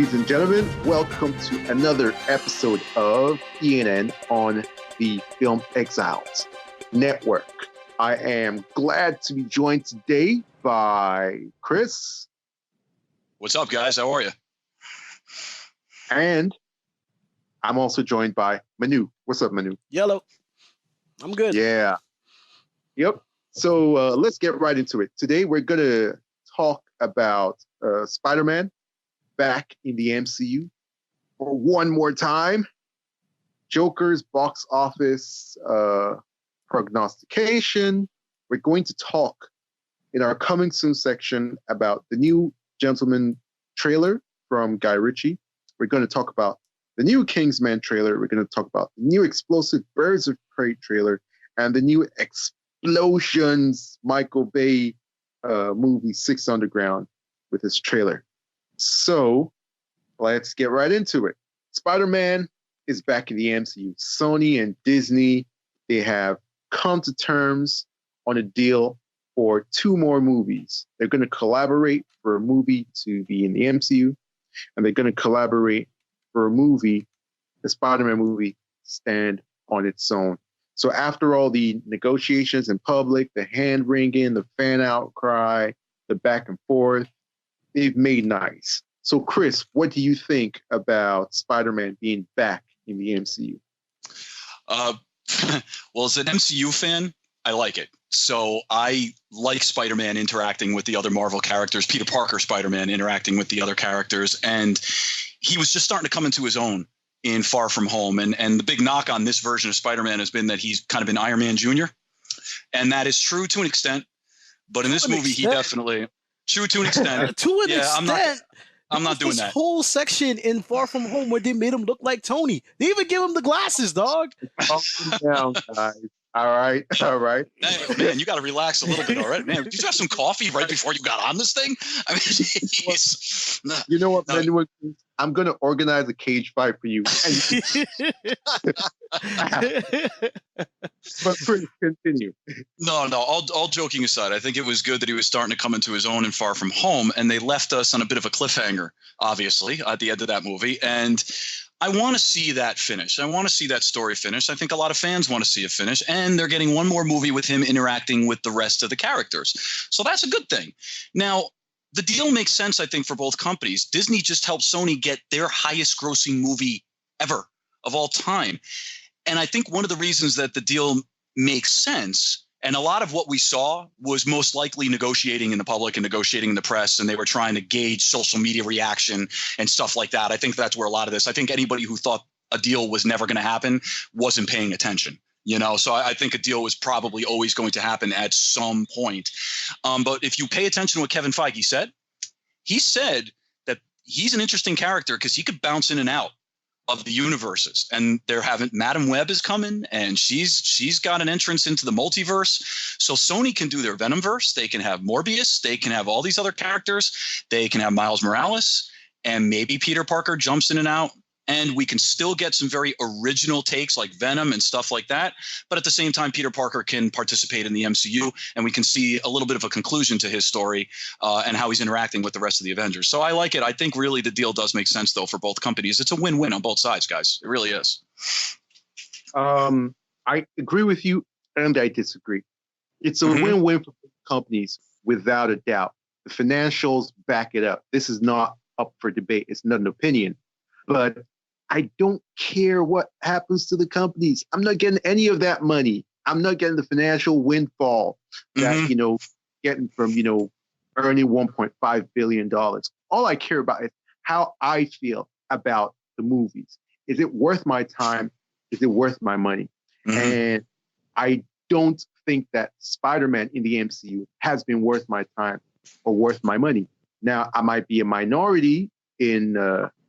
ladies and gentlemen. Welcome to another episode of ENN on the Film Exiles Network. I am glad to be joined today by Chris. What's up, guys? How are you? And I'm also joined by Manu. What's up, Manu? Yellow. I'm good. Yeah. Yep. So let's get right into it. Today we're going to talk about Spider-Man back in the MCU for one more time. Joker's box office prognostication. We're going to talk in our coming soon section about the new Gentleman trailer from Guy Ritchie. We're going to talk about the new Kingsman trailer. We're going to talk about the new Explosive Birds of Prey trailer and the new Explosions Michael Bay movie Six Underground with his trailer. So let's get right into it. Spider-Man is back in the MCU. Sony and Disney, they have come to terms on a deal for 2 more movies. They're going to collaborate for a movie to be in the MCU, and they're going to collaborate for a movie, the Spider-Man movie, stand on its own. So after all the negotiations in public, the hand-wringing, the fan outcry, the back and forth, they've made nice. So, Chris, what do you think about Spider-Man being back in the MCU? Well, as an MCU fan, I like it. So I like Spider-Man interacting with the other Marvel characters, Peter Parker Spider-Man interacting with the other characters. And he was just starting to come into his own in Far From Home. And the big knock on this version of Spider-Man has been that he's kind of been Iron Man Jr. And that is true to an extent. But in this movie, he definitely... True to an extent. To an extent. I'm not doing that. This whole section in Far From Home where they made him look like Tony. They even give him the glasses, dog. Calm down, guys. All right. Hey, man, you got to relax a little bit, all right? Man, did you have some coffee right before you got on this thing? I mean, geez. You know what, man? I'm going to organize a cage fight for you. But please continue. No. All joking aside, I think it was good that he was starting to come into his own in Far From Home, and they left us on a bit of a cliffhanger, obviously, at the end of that movie. And I want to see that finish. I want to see that story finish. I think a lot of fans want to see it finish, and they're getting one more movie with him interacting with the rest of the characters. So that's a good thing. Now, the deal makes sense, I think, for both companies. Disney just helped Sony get their highest grossing movie ever of all time. And I think one of the reasons that the deal makes sense, and a lot of what we saw was most likely negotiating in the public and negotiating in the press, and they were trying to gauge social media reaction and stuff like that. I think that's where a lot of this, I think anybody who thought a deal was never going to happen wasn't paying attention. You know, so I think a deal was probably always going to happen at some point. But if you pay attention to what Kevin Feige said, he said that he's an interesting character because he could bounce in and out of the universes. And they're having Madam Web is coming, and she's got an entrance into the multiverse. So Sony can do their Venomverse. They can have Morbius. They can have all these other characters. They can have Miles Morales, and maybe Peter Parker jumps in and out. And we can still get some very original takes like Venom and stuff like that. But at the same time, Peter Parker can participate in the MCU, and we can see a little bit of a conclusion to his story and how he's interacting with the rest of the Avengers. So I like it. I think really the deal does make sense, though, for both companies. It's a win-win on both sides, guys. It really is. I agree with you, and I disagree. It's a win-win for both companies, without a doubt. The financials back it up. This is not up for debate. It's not an opinion. But I don't care what happens to the companies. I'm not getting any of that money. I'm not getting the financial windfall that, getting from, earning $1.5 billion. All I care about is how I feel about the movies. Is it worth my time? Is it worth my money? And I don't think that Spider-Man in the MCU has been worth my time or worth my money. Now, I might be a minority in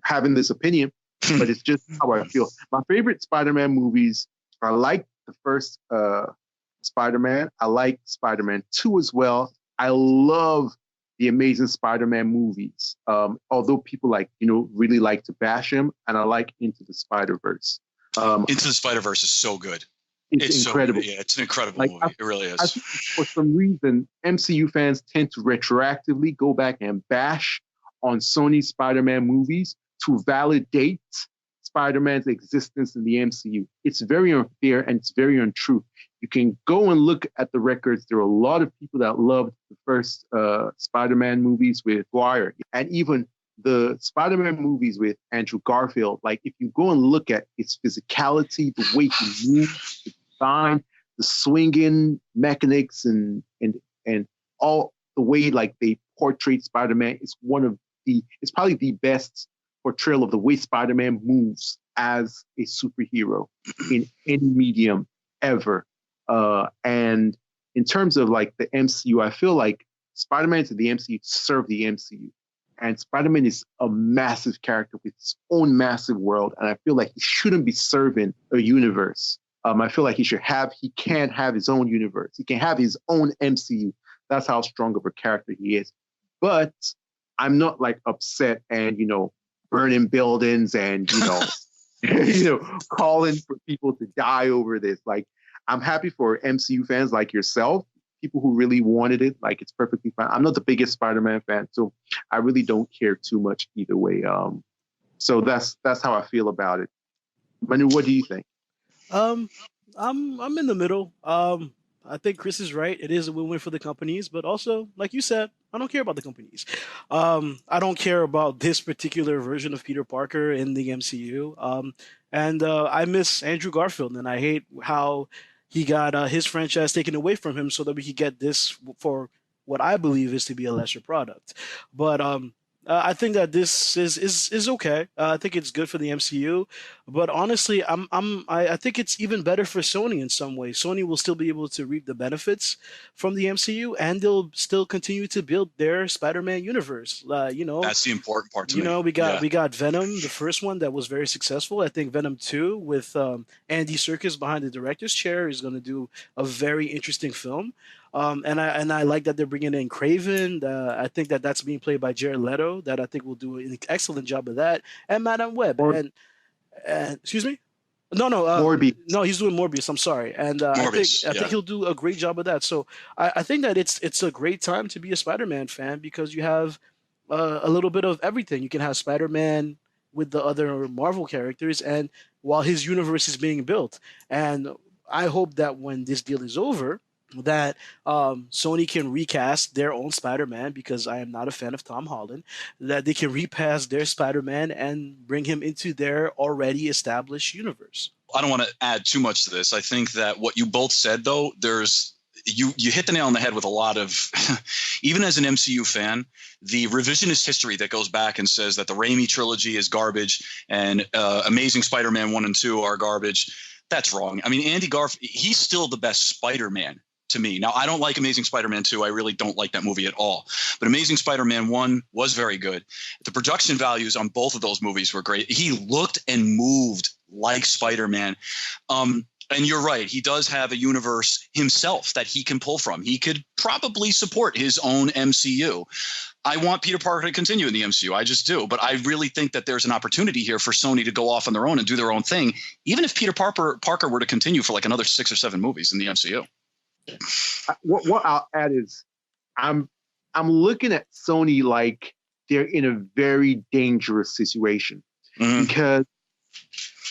having this opinion, but it's just how I feel. My favorite Spider-Man movies are like the first Spider-Man. I like Spider-Man 2 as well. I love the Amazing Spider-Man movies. Although people really like to bash him, and I like Into the Spider-Verse. Into the Spider-Verse is so good. It's incredible. So, yeah, it's an incredible movie. It really is. I think for some reason, MCU fans tend to retroactively go back and bash on Sony Spider-Man movies to validate Spider-Man's existence in the MCU. It's very unfair and it's very untrue. You can go and look at the records. There are a lot of people that loved the first Spider-Man movies with Dwyer, and even the Spider-Man movies with Andrew Garfield. Like, if you go and look at its physicality, the way he moves, the design, the swinging mechanics, and all the way like they portrayed Spider-Man, it's probably the best portrayal of the way Spider-Man moves as a superhero in any medium ever. And in terms of like the MCU, I feel like Spider-Man to the MCU serve the MCU. And Spider-Man is a massive character with his own massive world. And I feel like he shouldn't be serving a universe. I feel like he can't have his own universe. He can have his own MCU. That's how strong of a character he is. But I'm not like upset and, burning buildings and, calling for people to die over this. Like, I'm happy for MCU fans like yourself, people who really wanted it. Like, it's perfectly fine. I'm not the biggest Spider-Man fan, so I really don't care too much either way. So that's how I feel about it. Manu, what do you think? I'm in the middle. I think Chris is right. It is a win-win for the companies, but also, like you said, I don't care about the companies. I don't care about this particular version of Peter Parker in the MCU. And I miss Andrew Garfield, and I hate how he got his franchise taken away from him so that we could get this for what I believe is to be a lesser product. But I think that this is okay. I think it's good for the MCU, but honestly, I think it's even better for Sony in some ways. Sony will still be able to reap the benefits from the MCU, and they'll still continue to build their Spider-Man universe. That's the important part to me. We got Venom, the first one that was very successful. I think Venom 2 with Andy Serkis behind the director's chair is going to do a very interesting film. And I like that they're bringing in Craven. I think that's being played by Jared Leto. That I think will do an excellent job of that. And Madame Web. And excuse me? No, Morbius. No, he's doing Morbius. I'm sorry. And I think he'll do a great job of that. So I think that it's a great time to be a Spider-Man fan because you have a little bit of everything. You can have Spider-Man with the other Marvel characters, and while his universe is being built. And I hope that when this deal is over, that Sony can recast their own Spider-Man, because I am not a fan of Tom Holland, that they can recast their Spider-Man and bring him into their already established universe. I don't want to add too much to this. I think that what you both said, though, you hit the nail on the head with a lot of, even as an MCU fan, the revisionist history that goes back and says that the Raimi trilogy is garbage and Amazing Spider-Man 1 and 2 are garbage. That's wrong. I mean, Andy Garfield, he's still the best Spider-Man to me. Now, I don't like Amazing Spider-Man 2. I really don't like that movie at all. But Amazing Spider-Man 1 was very good. The production values on both of those movies were great. He looked and moved like Spider-Man. And you're right. He does have a universe himself that he can pull from. He could probably support his own MCU. I want Peter Parker to continue in the MCU. I just do. But I really think that there's an opportunity here for Sony to go off on their own and do their own thing, even if Peter Parker were to continue for like another 6 or 7 movies in the MCU. What I'll add is I'm looking at Sony like they're in a very dangerous situation, because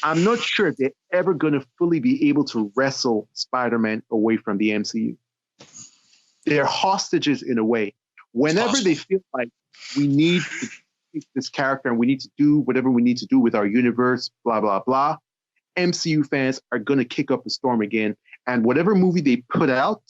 I'm not sure if they're ever going to fully be able to wrestle Spider-Man away from the MCU. They're hostages in a way. Whenever they feel like we need to take this character and we need to do whatever we need to do with our universe, blah, blah, blah, MCU fans are going to kick up a storm again. And whatever movie they put out,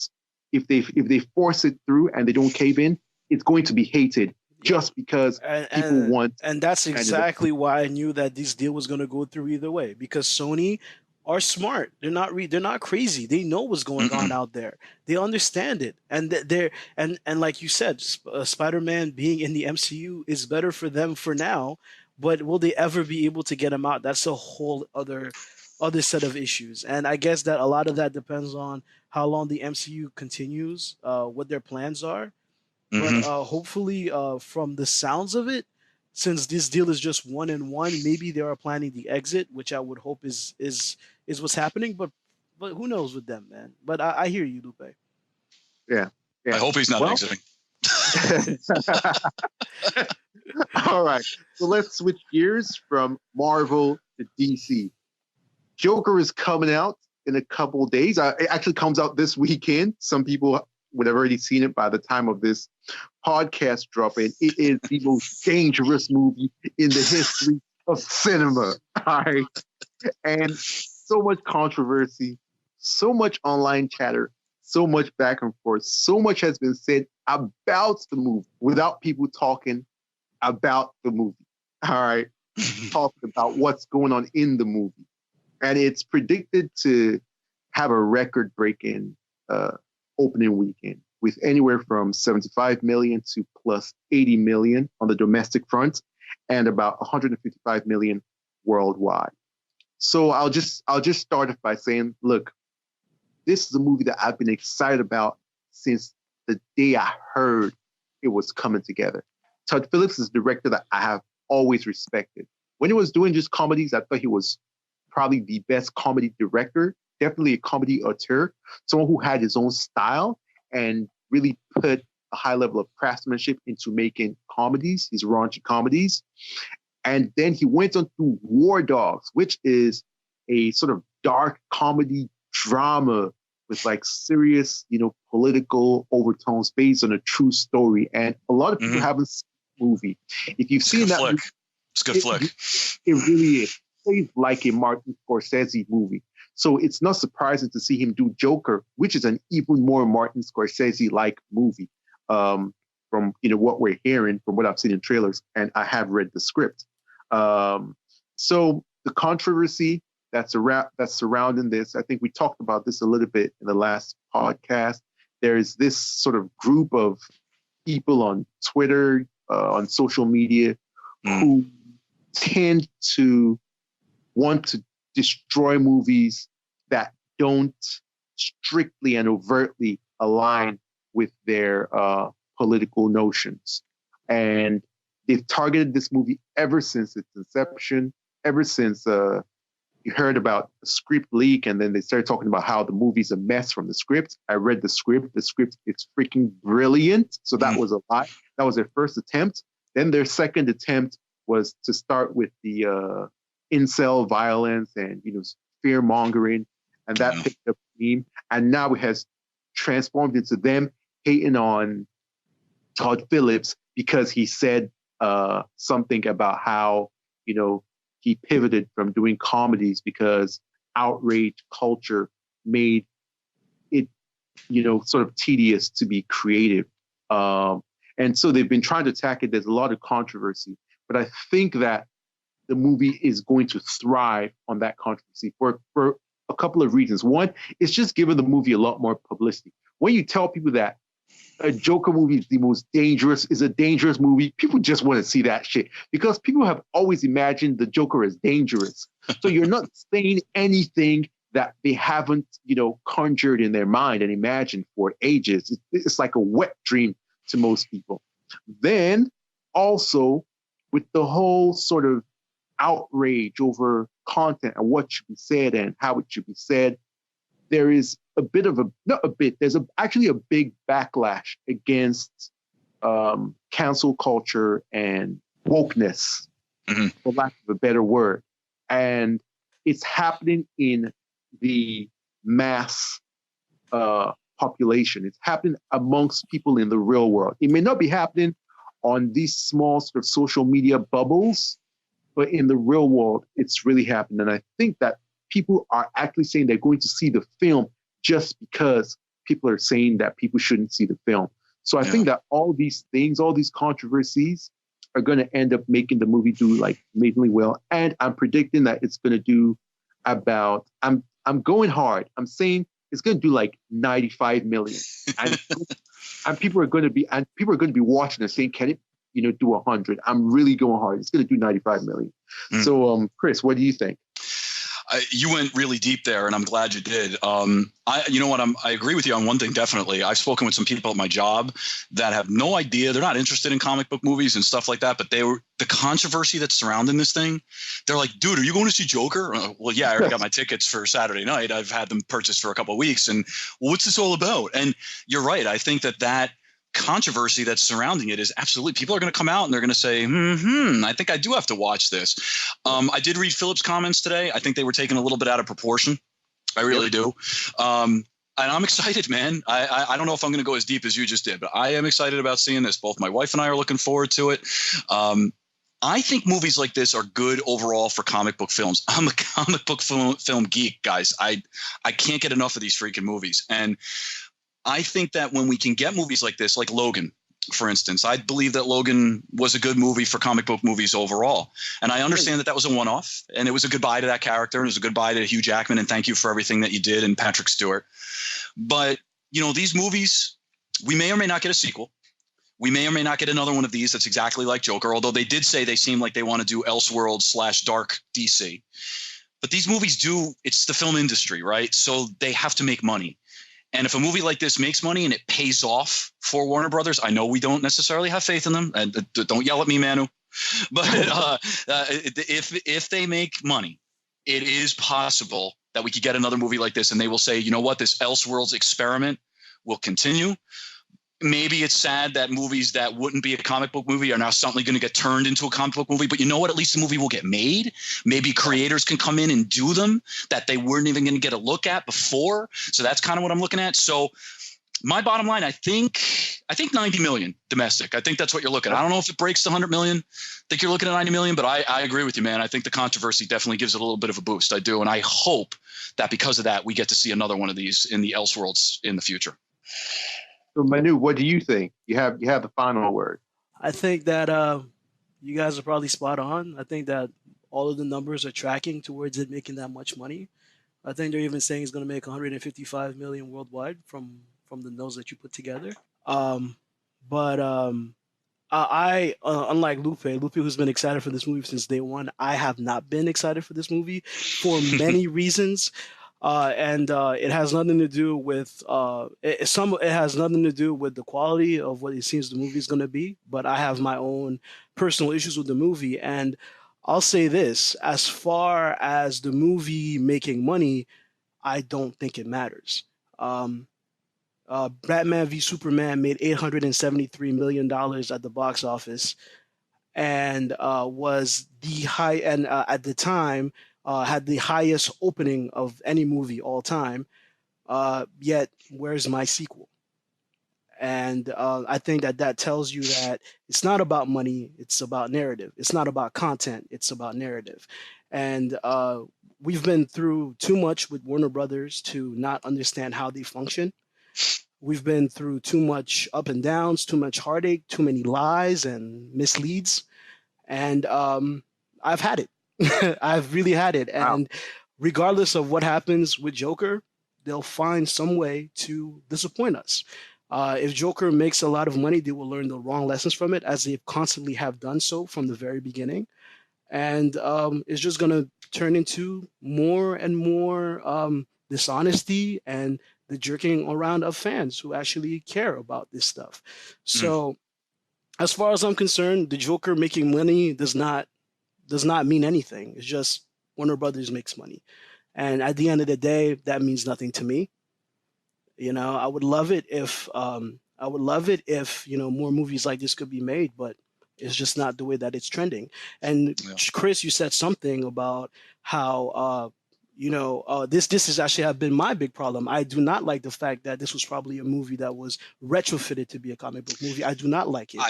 if they force it through and they don't cave in, it's going to be hated just because people want. And that's exactly why I knew that this deal was going to go through either way, because Sony are smart. They're not crazy. They know what's going on out there. They understand it, and and like you said, Spider-Man being in the MCU is better for them for now. But will they ever be able to get him out? That's a whole other set of issues. And I guess that a lot of that depends on how long the MCU continues, what their plans are. But hopefully, from the sounds of it, since this deal is just 1 and 1, maybe they are planning the exit, which I would hope is what's happening. But who knows with them, man? But I hear you, Lupe. Yeah. I hope he's not exiting. All right. So let's switch gears from Marvel to DC. Joker is coming out in a couple of days. It actually comes out this weekend. Some people would have already seen it by the time of this podcast dropping. It is the most dangerous movie in the history of cinema. All right. And so much controversy, so much online chatter, so much back and forth, so much has been said about the movie without people talking about the movie. All right. Talking about what's going on in the movie. And it's predicted to have a record-breaking opening weekend with anywhere from 75 million to plus 80 million on the domestic front and about 155 million worldwide. So I'll just start off by saying, look, this is a movie that I've been excited about since the day I heard it was coming together. Todd Phillips is a director that I have always respected. When he was doing just comedies, I thought he was probably the best comedy director, definitely a comedy auteur, someone who had his own style and really put a high level of craftsmanship into making comedies, his raunchy comedies. And then he went on to War Dogs, which is a sort of dark comedy drama with like serious, political overtones based on a true story. And a lot of people haven't seen the movie. If you've seen that movie, it's a good flick. It really is. Plays like a Martin Scorsese movie. So it's not surprising to see him do Joker, which is an even more Martin Scorsese-like movie from what we're hearing, from what I've seen in trailers, and I have read the script. So the controversy that's surrounding this, I think we talked about this a little bit in the last podcast. There's this sort of group of people on Twitter, on social media, who tend to want to destroy movies that don't strictly and overtly align with their political notions. And they've targeted this movie ever since its inception, ever since you heard about the script leak, and then they started talking about how the movie's a mess from the script. I read the script. The script is freaking brilliant. So that was a lie. That was their first attempt. Then their second attempt was to start with the incel violence and fear mongering, and that picked up steam. And now it has transformed into them hating on Todd Phillips because he said something about how he pivoted from doing comedies because outrage culture made it sort of tedious to be creative. And so they've been trying to attack it. There's a lot of controversy, but I think that the movie is going to thrive on that controversy for a couple of reasons. One, it's just given the movie a lot more publicity. When you tell people that a Joker movie is a dangerous movie, people just want to see that shit because people have always imagined the Joker as dangerous. So you're not saying anything that they haven't, conjured in their mind and imagined for ages. It's like a wet dream to most people. Then also with the whole sort of outrage over content and what should be said and how it should be said, there is actually a big backlash against cancel culture and wokeness, for lack of a better word. And it's happening in the mass population. It's happening amongst people in the real world. It may not be happening on these small sort of social media bubbles, but in the real world, it's really happening. And I think that people are actually saying they're going to see the film just because people are saying that people shouldn't see the film. So I think that all these things, all these controversies are going to end up making the movie do like amazingly well. And I'm predicting that it's going to do about, I'm going hard. I'm saying it's going to do like 95 million. And people are going to be watching and saying, can it, do 100? I'm really going hard. It's going to do 95 million. So, Chris, what do you think? You went really deep there, and I'm glad you did. I agree with you on one thing, definitely. I've spoken with some people at my job that have no idea. They're not interested in comic book movies and stuff like that, but the controversy that's surrounding this thing, they're like, dude, are you going to see Joker? Well, yeah, I already got my tickets for Saturday night. I've had them purchased for a couple of weeks. And what's this all about? And you're right. I think that controversy that's surrounding it is absolutely, people are going to come out and they're going to say, I think I do have to watch this. I did read Philip's comments today. I think they were taken a little bit out of proportion. I really do. And I'm excited, man. I don't know if I'm going to go as deep as you just did, but I am excited about seeing this. Both my wife and I are looking forward to it. I think movies like this are good overall for comic book films. I'm a comic book film geek, guys. I can't get enough of these freaking movies. And I think that when we can get movies like this, like Logan, for instance, I believe that Logan was a good movie for comic book movies overall. And I understand that that was a one-off, and it was a goodbye to that character, and it was a goodbye to Hugh Jackman, and thank you for everything that you did, and Patrick Stewart. But, you know, these movies, we may or may not get a sequel. We may or may not get another one of these that's exactly like Joker, although they did say they seem like they want to do Elseworld/Dark DC. But these movies it's the film industry, right? So they have to make money. And if a movie like this makes money and it pays off for Warner Brothers, I know we don't necessarily have faith in them, and don't yell at me, Manu. But if they make money, it is possible that we could get another movie like this, and they will say, you know what, this Elseworlds experiment will continue. Maybe it's sad that movies that wouldn't be a comic book movie are now suddenly going to get turned into a comic book movie. But you know what? At least the movie will get made. Maybe creators can come in and do them that they weren't even going to get a look at before. So that's kind of what I'm looking at. So my bottom line, I think 90 million domestic. I think that's what you're looking at. I don't know if it breaks the 100 million. I think you're looking at 90 million, but I agree with you, man. I think the controversy definitely gives it a little bit of a boost. I do. And I hope that because of that, we get to see another one of these in the Elseworlds in the future. So Manu, what do you think? You have the final word. I think that you guys are probably spot on. I think that all of the numbers are tracking towards it making that much money. I think they're even saying it's going to make 155 million worldwide from the notes that you put together. I unlike Lupe, who's been excited for this movie since day one, I have not been excited for this movie for many reasons. It has nothing to do with it has nothing to do with the quality of what it seems the movie is going to be, but I have my own personal issues with the movie. And I'll say this, as far as the movie making money, I don't think it matters. Batman v Superman made $873 million at the box office, and was the high, and at the time had the highest opening of any movie all time. Yet, where's my sequel? And I think that tells you that it's not about money, it's about narrative. It's not about content, it's about narrative. And we've been through too much with Warner Brothers to not understand how they function. We've been through too much up and downs, too much heartache, too many lies and misleads. And I've had it. I've really had it. Wow. And regardless of what happens with Joker, they'll find some way to disappoint us. If Joker makes a lot of money, they will learn the wrong lessons from it, as they constantly have done so from the very beginning. And it's just going to turn into more and more dishonesty and the jerking around of fans who actually care about this stuff. So as far as I'm concerned, the Joker making money does not mean anything. It's just Warner Brothers makes money. And at the end of the day, that means nothing to me. You know, I would love it if more movies like this could be made, but it's just not the way that it's trending. And Chris, you said something about how this has actually have been my big problem. I do not like the fact that this was probably a movie that was retrofitted to be a comic book movie. I do not like it.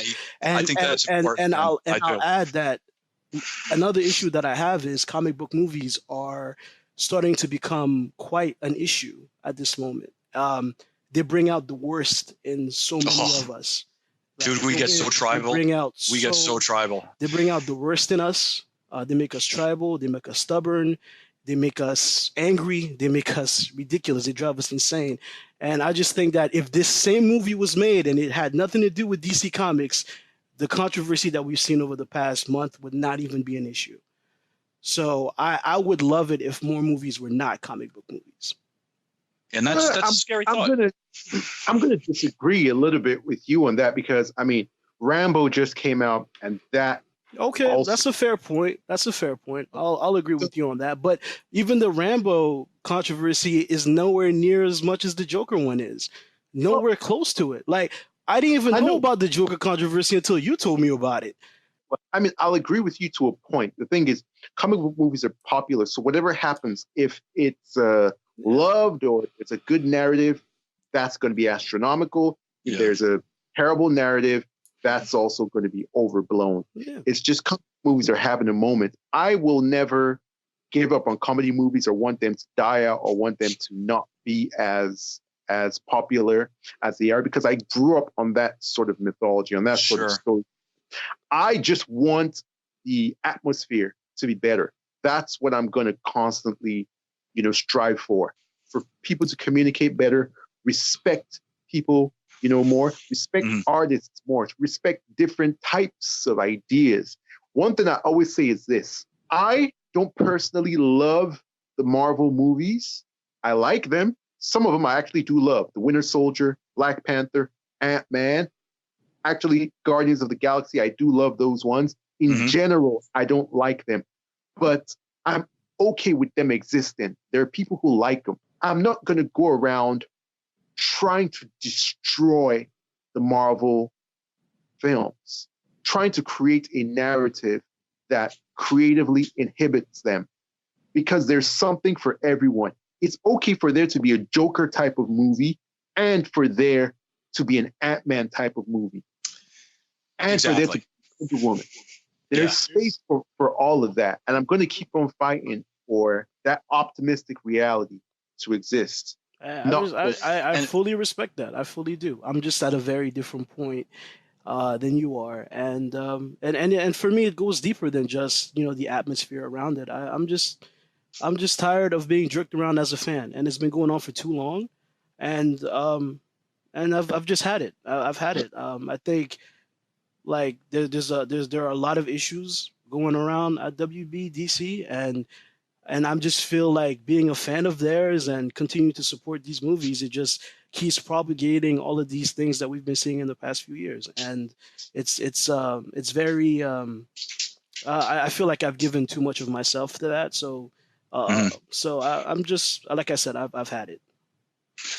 I think that's important. And I'll add that another issue that I have is comic book movies are starting to become quite an issue at this moment. They bring out the worst in so many of us. Dude, we get so tribal. We get so tribal. They bring out the worst in us. They make us tribal. They make us stubborn. They make us angry. They make us ridiculous. They drive us insane. And I just think that if this same movie was made and it had nothing to do with DC Comics, the controversy that we've seen over the past month would not even be an issue. So I would love it if more movies were not comic book movies. And that's a scary thought. I'm gonna disagree a little bit with you on that, because I mean, Rambo just came out, and that. Okay, also, that's a fair point. I'll agree with you on that. But even the Rambo controversy is nowhere near as much as the Joker one is. Nowhere close to it. Like, I didn't even I know know. about the Joker controversy until you told me about it. I mean, I'll agree with you to a point. The thing is, comic book movies are popular, so whatever happens, if it's loved or it's a good narrative, that's going to be astronomical. If Yeah. there's a terrible narrative, that's also going to be overblown. Yeah. It's just comic movies are having a moment. I will never give up on comedy movies or want them to die out or want them to not be as popular as they are, because I grew up on that sort of mythology, on that sort of Sure. story. I just want the atmosphere to be better. That's what I'm going to constantly, strive for people to communicate better, respect people, more, respect artists more, respect different types of ideas. One thing I always say is this: I don't personally love the Marvel movies. I like them. Some of them I actually do love. The Winter Soldier, Black Panther, Ant-Man. Actually, Guardians of the Galaxy, I do love those ones. In general, I don't like them, but I'm okay with them existing. There are people who like them. I'm not going to go around trying to destroy the Marvel films, trying to create a narrative that creatively inhibits them, because there's something for everyone. It's okay for there to be a Joker type of movie and for there to be an Ant-Man type of movie. And for there to be Wonder Woman. There's space for all of that. And I'm going to keep on fighting for that optimistic reality to exist. I fully respect that. I fully do. I'm just at a very different point than you are, and for me, it goes deeper than just the atmosphere around it. I'm just tired of being jerked around as a fan, and it's been going on for too long, and I've just had it. I've had it. I think like there are a lot of issues going around at WB and I just feel like being a fan of theirs and continue to support these movies, it just keeps propagating all of these things that we've been seeing in the past few years, and it's very I feel like I've given too much of myself to that, so I'm just, like I said, I've had it.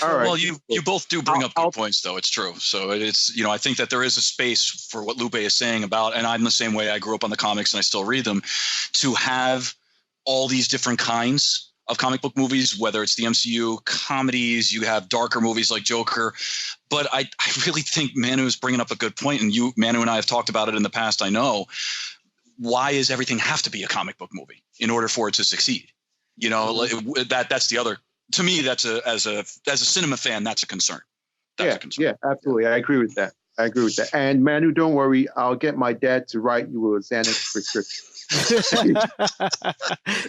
All right. Well, you both do bring up good points, though. It's true. So it's, I think that there is a space for what Lupe is saying about, and I'm the same way. I grew up on the comics and I still read them, to have all these different kinds of comic book movies, whether it's the MCU comedies, you have darker movies like Joker. But I really think Manu is bringing up a good point, and Manu and I have talked about it in the past. I know. Why does everything have to be a comic book movie in order for it to succeed? That's the other. To me, that's as a cinema fan, that's a concern. Yeah, absolutely. I agree with that. And Manu, don't worry. I'll get my dad to write you a Xanax prescription.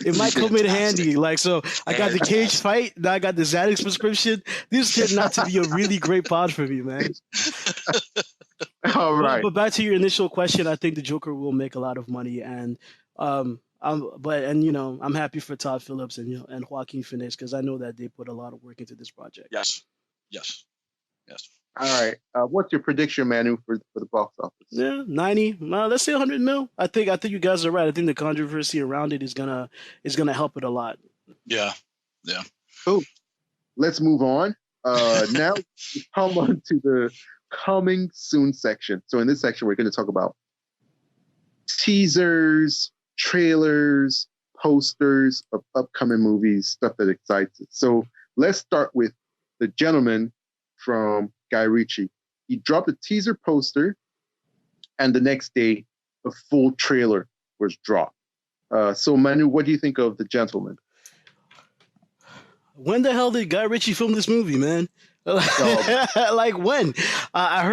It might come in handy. Like, so I got the cage fight. Now I got the Xanax prescription. This turned out to be a really great pod for me, man. All right. But back to your initial question, I think the Joker will make a lot of money, and I'm happy for Todd Phillips and Joaquin Phoenix, because I know that they put a lot of work into this project. Yes. All right. What's your prediction, Manu, for the box office? Yeah, 90. Let's say 100 mil. I think you guys are right. I think the controversy around it is gonna help it a lot. Yeah. Cool. Let's move on. Now we come on to the coming soon section. So in this section, we're going to talk about teasers, trailers, posters of upcoming movies, stuff that excites us. So let's start with the gentleman from Guy Ritchie. He dropped a teaser poster, and the next day, a full trailer was dropped. So Manu, what do you think of The Gentleman? When the hell did Guy Ritchie film this movie, man? Like when? I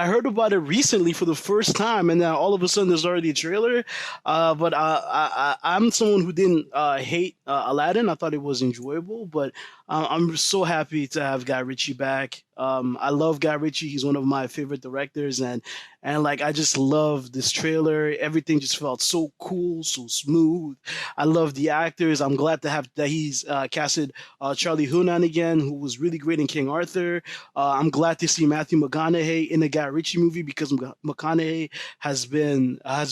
heard about it recently for the first time, and now all of a sudden there's already a trailer. But I'm someone who didn't hate Aladdin. I thought it was enjoyable, but I'm so happy to have Guy Ritchie back. I love Guy Ritchie. He's one of my favorite directors, and like I just love this trailer. Everything just felt so cool, so smooth. I love the actors. I'm glad that he's casted Charlie Hunnam again, who was really great in King Arthur. I'm glad to see Matthew McConaughey in a Guy Ritchie movie because McConaughey has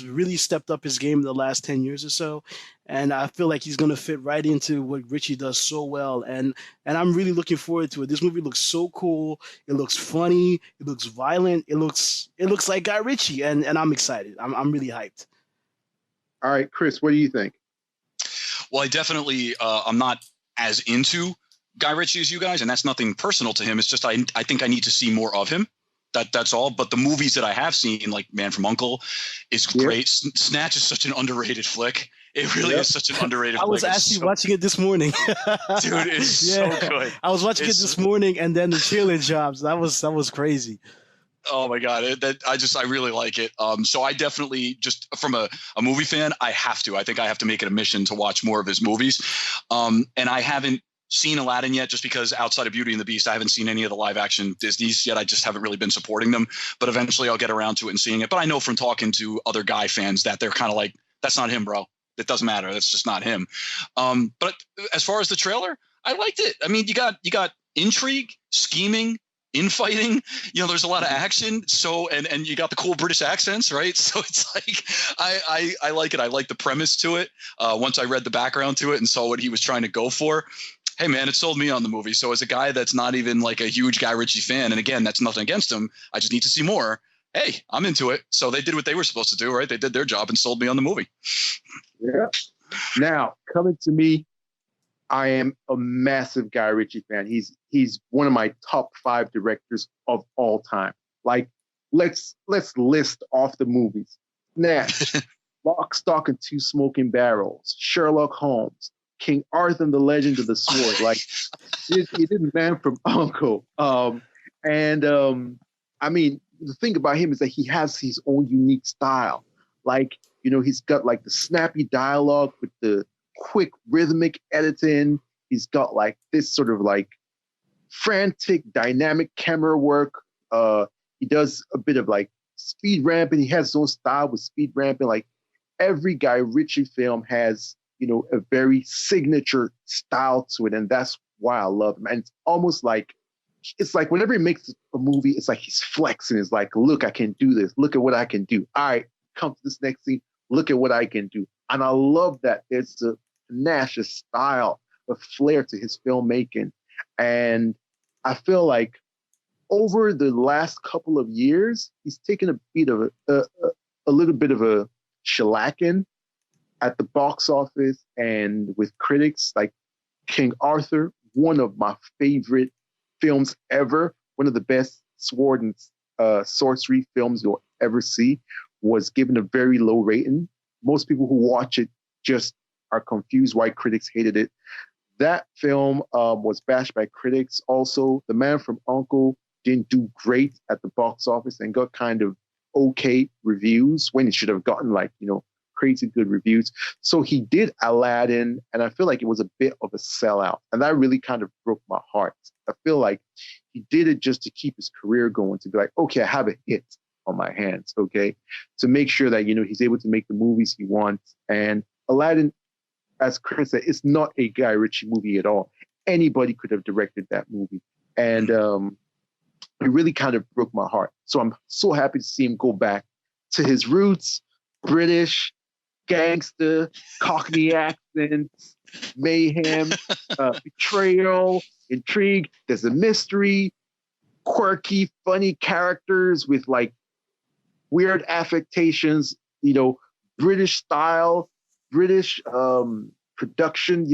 really stepped up his game in the last 10 years or so. And I feel like he's going to fit right into what Ritchie does so well. And I'm really looking forward to it. This movie looks so cool. It looks funny. It looks violent. It looks like Guy Ritchie. And I'm excited. I'm really hyped. All right, Chris, what do you think? Well, I definitely, I'm not as into Guy Ritchie as you guys, and that's nothing personal to him. It's just I think I need to see more of him. That's all. But the movies that I have seen, like Man from U.N.C.L.E. is great. Snatch is such an underrated flick. It really is such an underrated flick. I was actually watching it this morning. Dude, it's so good. I was watching it this morning, and then the trailer drops. That was crazy. Oh my God. I really like it. So I definitely, just from a movie fan, I think I have to make it a mission to watch more of his movies. And I haven't seen Aladdin yet, just because outside of Beauty and the Beast, I haven't seen any of the live action Disneys yet. I just haven't really been supporting them, but eventually I'll get around to it and seeing it. But I know from talking to other Guy fans that they're kind of like, that's not him, bro. It doesn't matter. That's just not him. But as far as the trailer, I liked it. I mean, you got intrigue, scheming, infighting, there's a lot of action. So, and you got the cool British accents, right? So it's like, I like it. I like the premise to it. Once I read the background to it and saw what he was trying to go for, hey man, it sold me on the movie. So as a guy that's not even like a huge Guy Ritchie fan, and again, that's nothing against him, I just need to see more. Hey, I'm into it. So they did what they were supposed to do, right? They did their job and sold me on the movie. Yeah. Now, coming to me, I am a massive Guy Ritchie fan. He's one of my top 5 directors of all time. Like, let's list off the movies. Snatch, Lock, Stock, and Two Smoking Barrels, Sherlock Holmes, King Arthur and the Legend of the Sword. Like, he did Man from U.N.C.L.E. I mean, the thing about him is that he has his own unique style. Like, he's got like the snappy dialogue with the quick rhythmic editing. He's got like this sort of like frantic dynamic camera work. He does a bit of like speed ramping. He has his own style with speed ramping. Like every Guy Ritchie film has, a very signature style to it. And that's why I love him. And it's like whenever he makes a movie, it's like he's flexing. It's like, look, I can do this. Look at what I can do. All right, come to this next scene. Look at what I can do. And I love that there's a panache, a style, a flair to his filmmaking. And I feel like over the last couple of years, he's taken a little bit of a shellacking at the box office and with critics. Like King Arthur, one of my favorite films ever, one of the best sword and sorcery films you'll ever see, was given a very low rating. Most people who watch it just are confused why critics hated it. That film was bashed by critics. Also, The Man from U.N.C.L.E. didn't do great at the box office and got kind of okay reviews when it should have gotten like, crazy good reviews. So he did Aladdin, and I feel like it was a bit of a sellout. And that really kind of broke my heart. I feel like he did it just to keep his career going, to be like, okay, I have a hit on my hands, okay? To make sure that, he's able to make the movies he wants. And Aladdin, as Chris said, it's not a Guy Ritchie movie at all. Anybody could have directed that movie. And it really kind of broke my heart. So I'm so happy to see him go back to his roots, British, gangster, Cockney accents, mayhem, betrayal, intrigue. There's a mystery, quirky, funny characters with like weird affectations, British style, British production,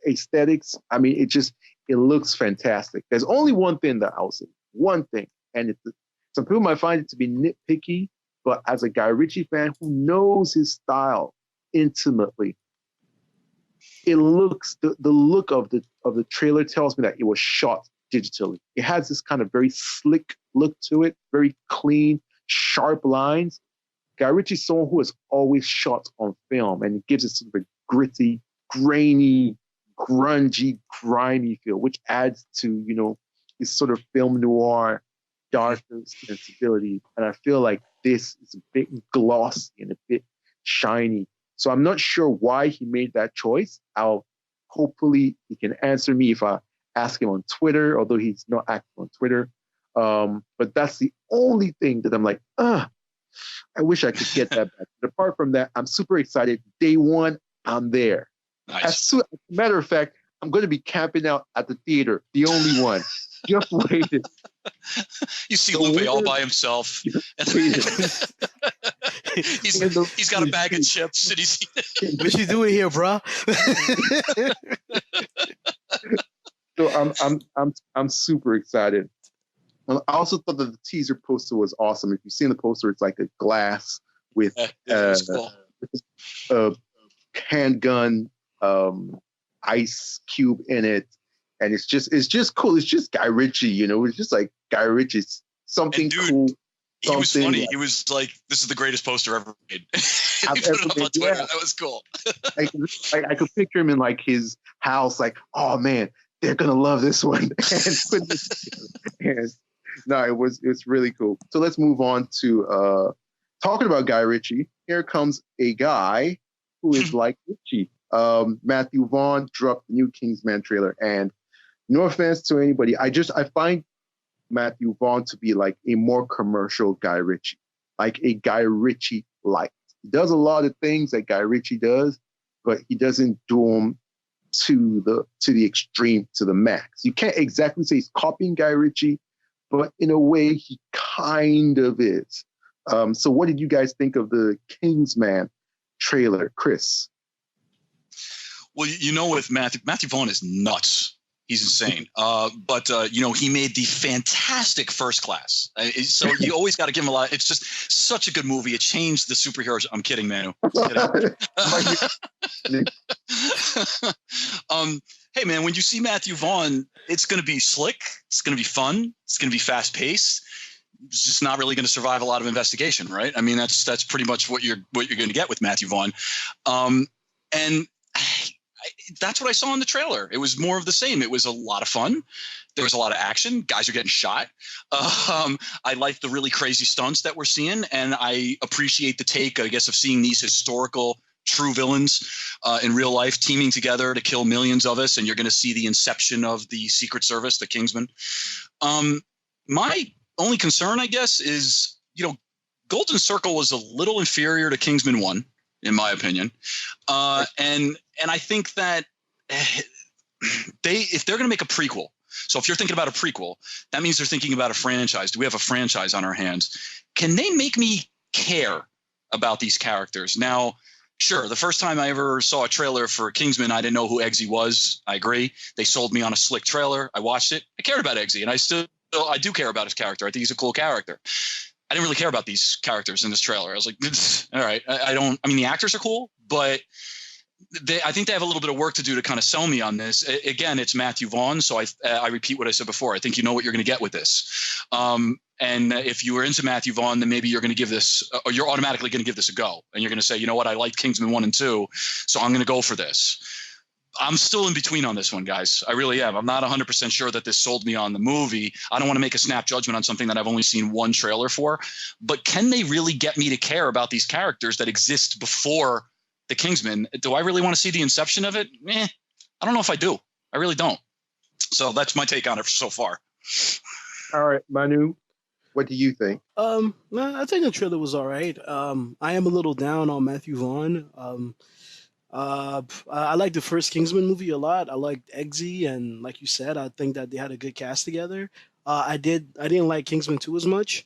aesthetics. I mean, it looks fantastic. There's only one thing that I'll say, one thing, and some people might find it to be nitpicky, but as a Guy Ritchie fan who knows his style intimately, it looks the look of the trailer tells me that it was shot digitally. It has this kind of very slick look to it, very clean, sharp lines. Guy Ritchie's someone who has always shot on film, and it gives it sort of a gritty, grainy, grungy, grimy feel, which adds to, this sort of film noir, darker sensibility. And I feel like this is a bit glossy and a bit shiny. So I'm not sure why he made that choice. Hopefully he can answer me if I ask him on Twitter, although he's not active on Twitter. But that's the only thing that I'm like, I wish I could get that back. But apart from that, I'm super excited. Day one, I'm there. Nice. As a matter of fact, I'm going to be camping out at the theater, the only one. Just waiting. You see Lupe all by himself. He's got a bag of chips and he's what you doing here, bro? So I'm super excited. I also thought that the teaser poster was awesome. If you've seen the poster, it's like a glass with a handgun, ice cube in it, and it's just cool. It's just Guy Ritchie, you know. It's just like Guy Ritchie's something cool. He was funny. He was like, "This is the greatest poster ever made." He put it up on Twitter. That was cool. I could picture him in like his house, like, "Oh man, they're gonna love this one." And no, it was really cool. So let's move on to talking about Guy Ritchie. Here comes a guy who is like Ritchie. Matthew Vaughn dropped the new Kingsman trailer, and no offense to anybody, I find Matthew Vaughn to be like a more commercial Guy Ritchie, like a Guy Ritchie light. He does a lot of things that Guy Ritchie does, but he doesn't do them to the extreme, to the max. You can't exactly say he's copying Guy Ritchie, but in a way he kind of is. So what did you guys think of the Kingsman trailer, Chris? Well, you know, with Matthew Vaughn is nuts. He's insane. But you know, he made the fantastic First Class. So you always got to give him a lot. It's just such a good movie. It changed the superheroes. I'm kidding, Manu. Hey, man, when you see Matthew Vaughn, it's going to be slick. It's going to be fun. It's going to be fast paced. It's just not really going to survive a lot of investigation, right? I mean, that's pretty much what you're going to get with Matthew Vaughn. And that's what I saw in the trailer. It was more of the same. It was a lot of fun. There was a lot of action. Guys are getting shot. I like the really crazy stunts that we're seeing, and I appreciate the take, I guess, of seeing these historical true villains in real life teaming together to kill millions of us, and you're going to see the inception of the Secret Service, the Kingsman. My only concern, I guess, is, you know, Golden Circle was a little inferior to Kingsman 1. In my opinion, and I think that if they're going to make a prequel, so if you're thinking about a prequel, that means they're thinking about a franchise. Do we have a franchise on our hands? Can they make me care about these characters? Now, sure, the first time I ever saw a trailer for Kingsman, I didn't know who Eggsy was. I agree. They sold me on a slick trailer. I watched it. I cared about Eggsy, and I do care about his character. I think he's a cool character. I didn't really care about these characters in this trailer. I was like, all right, I mean, the actors are cool, but I think they have a little bit of work to do to kind of sell me on this. Again, it's Matthew Vaughn. So I repeat what I said before. I think you know what you're going to get with this. And if you were into Matthew Vaughn, then maybe you're going to give this, or you're automatically going to give this a go. And you're going to say, you know what, I liked Kingsman 1 and 2, so I'm going to go for this. I'm still in between on this one, guys. I really am. I'm not 100% sure that this sold me on the movie. I don't want to make a snap judgment on something that I've only seen one trailer for. But can they really get me to care about these characters that exist before the Kingsman? Do I really want to see the inception of it? I don't know if I do. I really don't. So that's my take on it so far. All right, Manu, what do you think? I think the trailer was all right. I am a little down on Matthew Vaughn. I like the first Kingsman movie a lot. I liked Eggsy, and like you said, I think that they had a good cast together. I didn't like Kingsman 2 as much.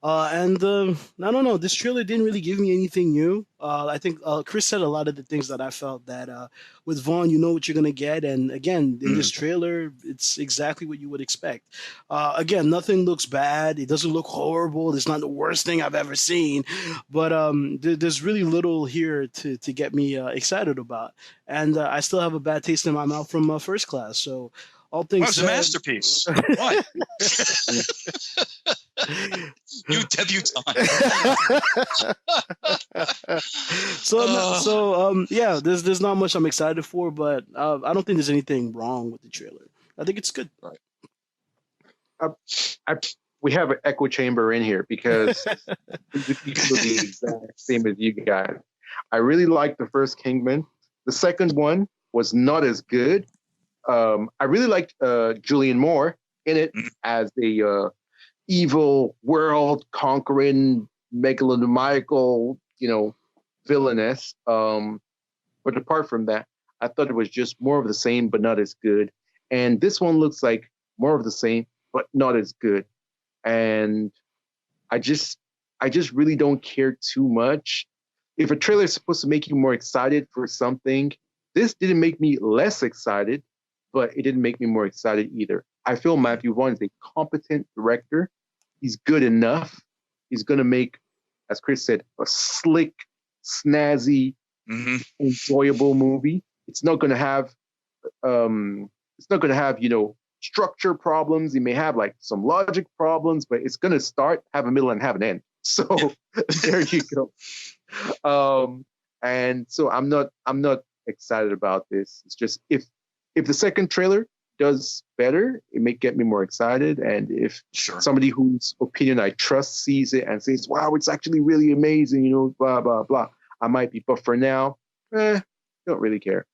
And I don't know, this trailer didn't really give me anything new. I think Chris said a lot of the things that I felt that with Vaughn, you know what you're going to get. And again, in this trailer, it's exactly what you would expect. Again, nothing looks bad. It doesn't look horrible. It's not the worst thing I've ever seen. But there's really little here to get me excited about. And I still have a bad taste in my mouth from First Class. So all things said, a masterpiece. What? You debutante. Yeah, there's not much I'm excited for, but I don't think there's anything wrong with the trailer. I think it's good. Right. We have an echo chamber in here because the exact same as you guys. I really liked the first Kingman. The second one was not as good, I really liked Julianne Moore in it as a evil, world conquering, megalomaniacal, villainess. But apart from that, I thought it was just more of the same, but not as good. And this one looks like more of the same, but not as good. And I just, I just really don't care too much. If a trailer is supposed to make you more excited for something, this didn't make me less excited, but it didn't make me more excited either. I feel Matthew Vaughn is a competent director. He's good enough. He's going to make, as Chris said, a slick, snazzy, enjoyable movie. It's not going to have, structure problems. It may have like some logic problems, but it's going to start, have a middle, and have an end. So there you go. And so I'm not excited about this. It's just if the second trailer does better, it may get me more excited. And if somebody whose opinion I trust sees it and says, "Wow, it's actually really amazing," blah blah blah, I might be. But for now, don't really care.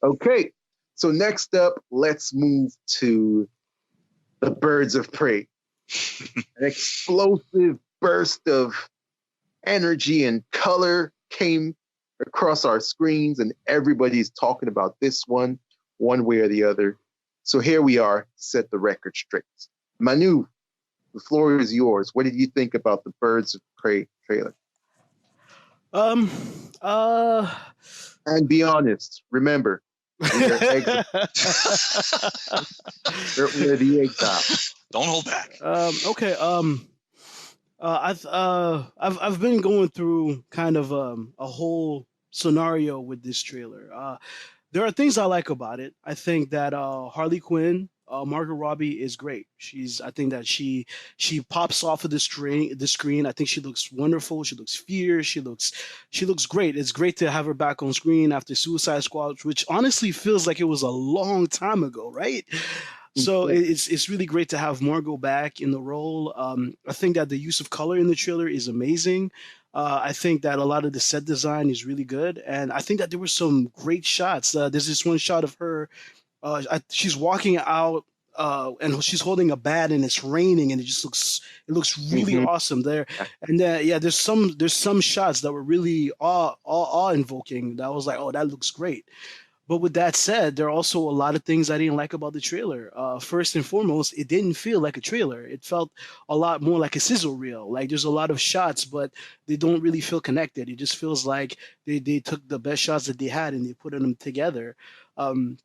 Okay, so next up, let's move to the Birds of Prey. An explosive burst of energy and color came across our screens, and everybody's talking about this one way or the other. So here we are to set the record straight. Manu, the floor is yours. What did you think about the Birds of Prey trailer? And be honest. Remember, we're the Exiles. Don't hold back. Okay. I've been going through kind of a whole scenario with this trailer. There are things I like about it. I think that Harley Quinn, Margot Robbie is great. I think that she pops off of the screen. I think she looks wonderful. She looks fierce. She looks great. It's great to have her back on screen after Suicide Squad, which honestly feels like it was a long time ago, right? So it's really great to have Margot back in the role. I think that the use of color in the trailer is amazing. I think that a lot of the set design is really good, and I think that there were some great shots. There's this one shot of her. She's walking out, and she's holding a bat, and it's raining, and it looks really awesome there. And there's some shots that were really awe invoking. That was like, oh, that looks great. But with that said, there are also a lot of things I didn't like about the trailer. First and foremost, it didn't feel like a trailer. It felt a lot more like a sizzle reel. Like there's a lot of shots, but they don't really feel connected. It just feels like they took the best shots that they had and they put them together. I'm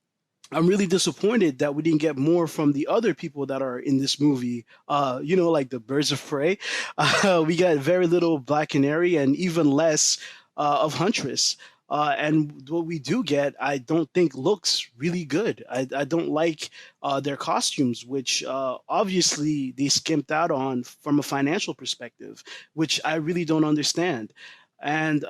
really disappointed that we didn't get more from the other people that are in this movie. Like the Birds of Prey. We got very little Black Canary and even less of Huntress. And what we do get, I don't think looks really good. I don't like their costumes, which obviously they skimped out on from a financial perspective, which I really don't understand. And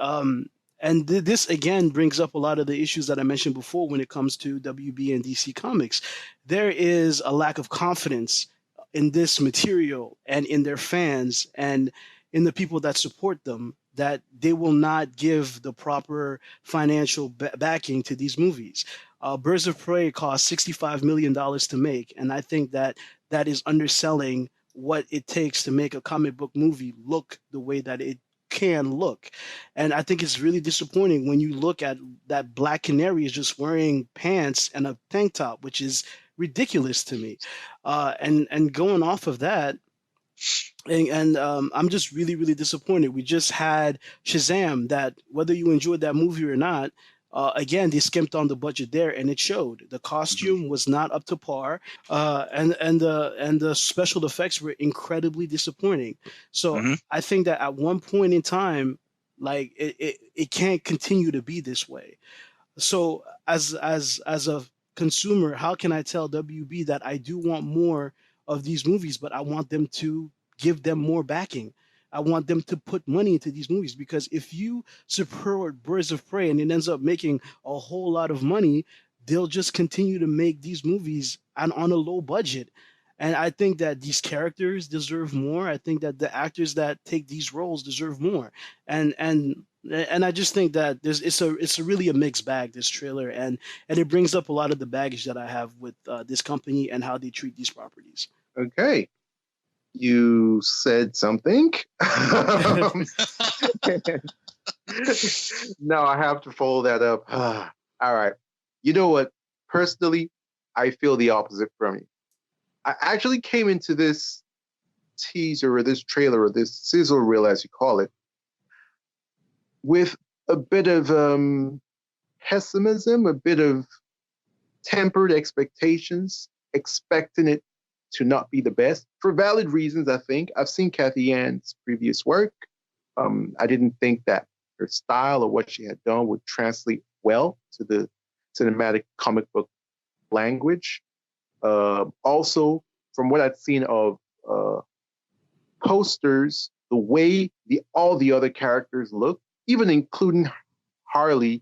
this again brings up a lot of the issues that I mentioned before when it comes to WB and DC Comics. There is a lack of confidence in this material and in their fans and in the people that support them, that they will not give the proper financial backing to these movies. Birds of Prey cost $65 million to make, and I think that is underselling what it takes to make a comic book movie look the way that it can look. And I think it's really disappointing when you look at that Black Canary is just wearing pants and a tank top, which is ridiculous to me. And going off of that, and I'm just really, really disappointed. We just had Shazam, that whether you enjoyed that movie or not, again, they skimped on the budget there, and it showed. The costume was not up to par, and the special effects were incredibly disappointing. So I think that at one point in time, like it can't continue to be this way. So as a consumer, how can I tell WB that I do want more of these movies, but I want them to give them more backing? I want them to put money into these movies, because if you support Birds of Prey and it ends up making a whole lot of money, they'll just continue to make these movies on a low budget. And I think that these characters deserve more. I think that the actors that take these roles deserve more. And And I just think that it's really a mixed bag, this trailer, and it brings up a lot of the baggage that I have with this company and how they treat these properties. Okay. You said something. No, I have to follow that up. All right. You know what? Personally, I feel the opposite from you. I actually came into this teaser or this trailer or this sizzle reel, as you call it, with a bit of pessimism, a bit of tempered expectations, expecting it to not be the best for valid reasons. I think I've seen Kathy Ann's previous work. I didn't think that her style or what she had done would translate well to the cinematic comic book language. Also, from what I'd seen of posters, the way all the other characters look, even including Harley,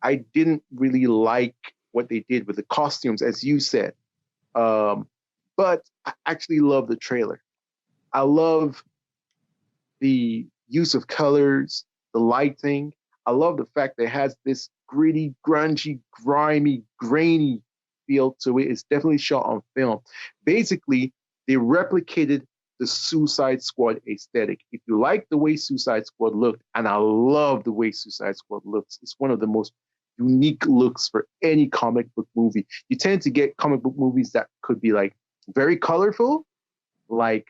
I didn't really like what they did with the costumes, as you said. But I actually love the trailer. I love the use of colors, the lighting. I love the fact that it has this gritty, grungy, grimy, grainy feel to it. It's definitely shot on film. Basically, they replicated the Suicide Squad aesthetic. If you like the way Suicide Squad looked, and I love the way Suicide Squad looks, it's one of the most unique looks for any comic book movie. You tend to get comic book movies that could be like very colorful, like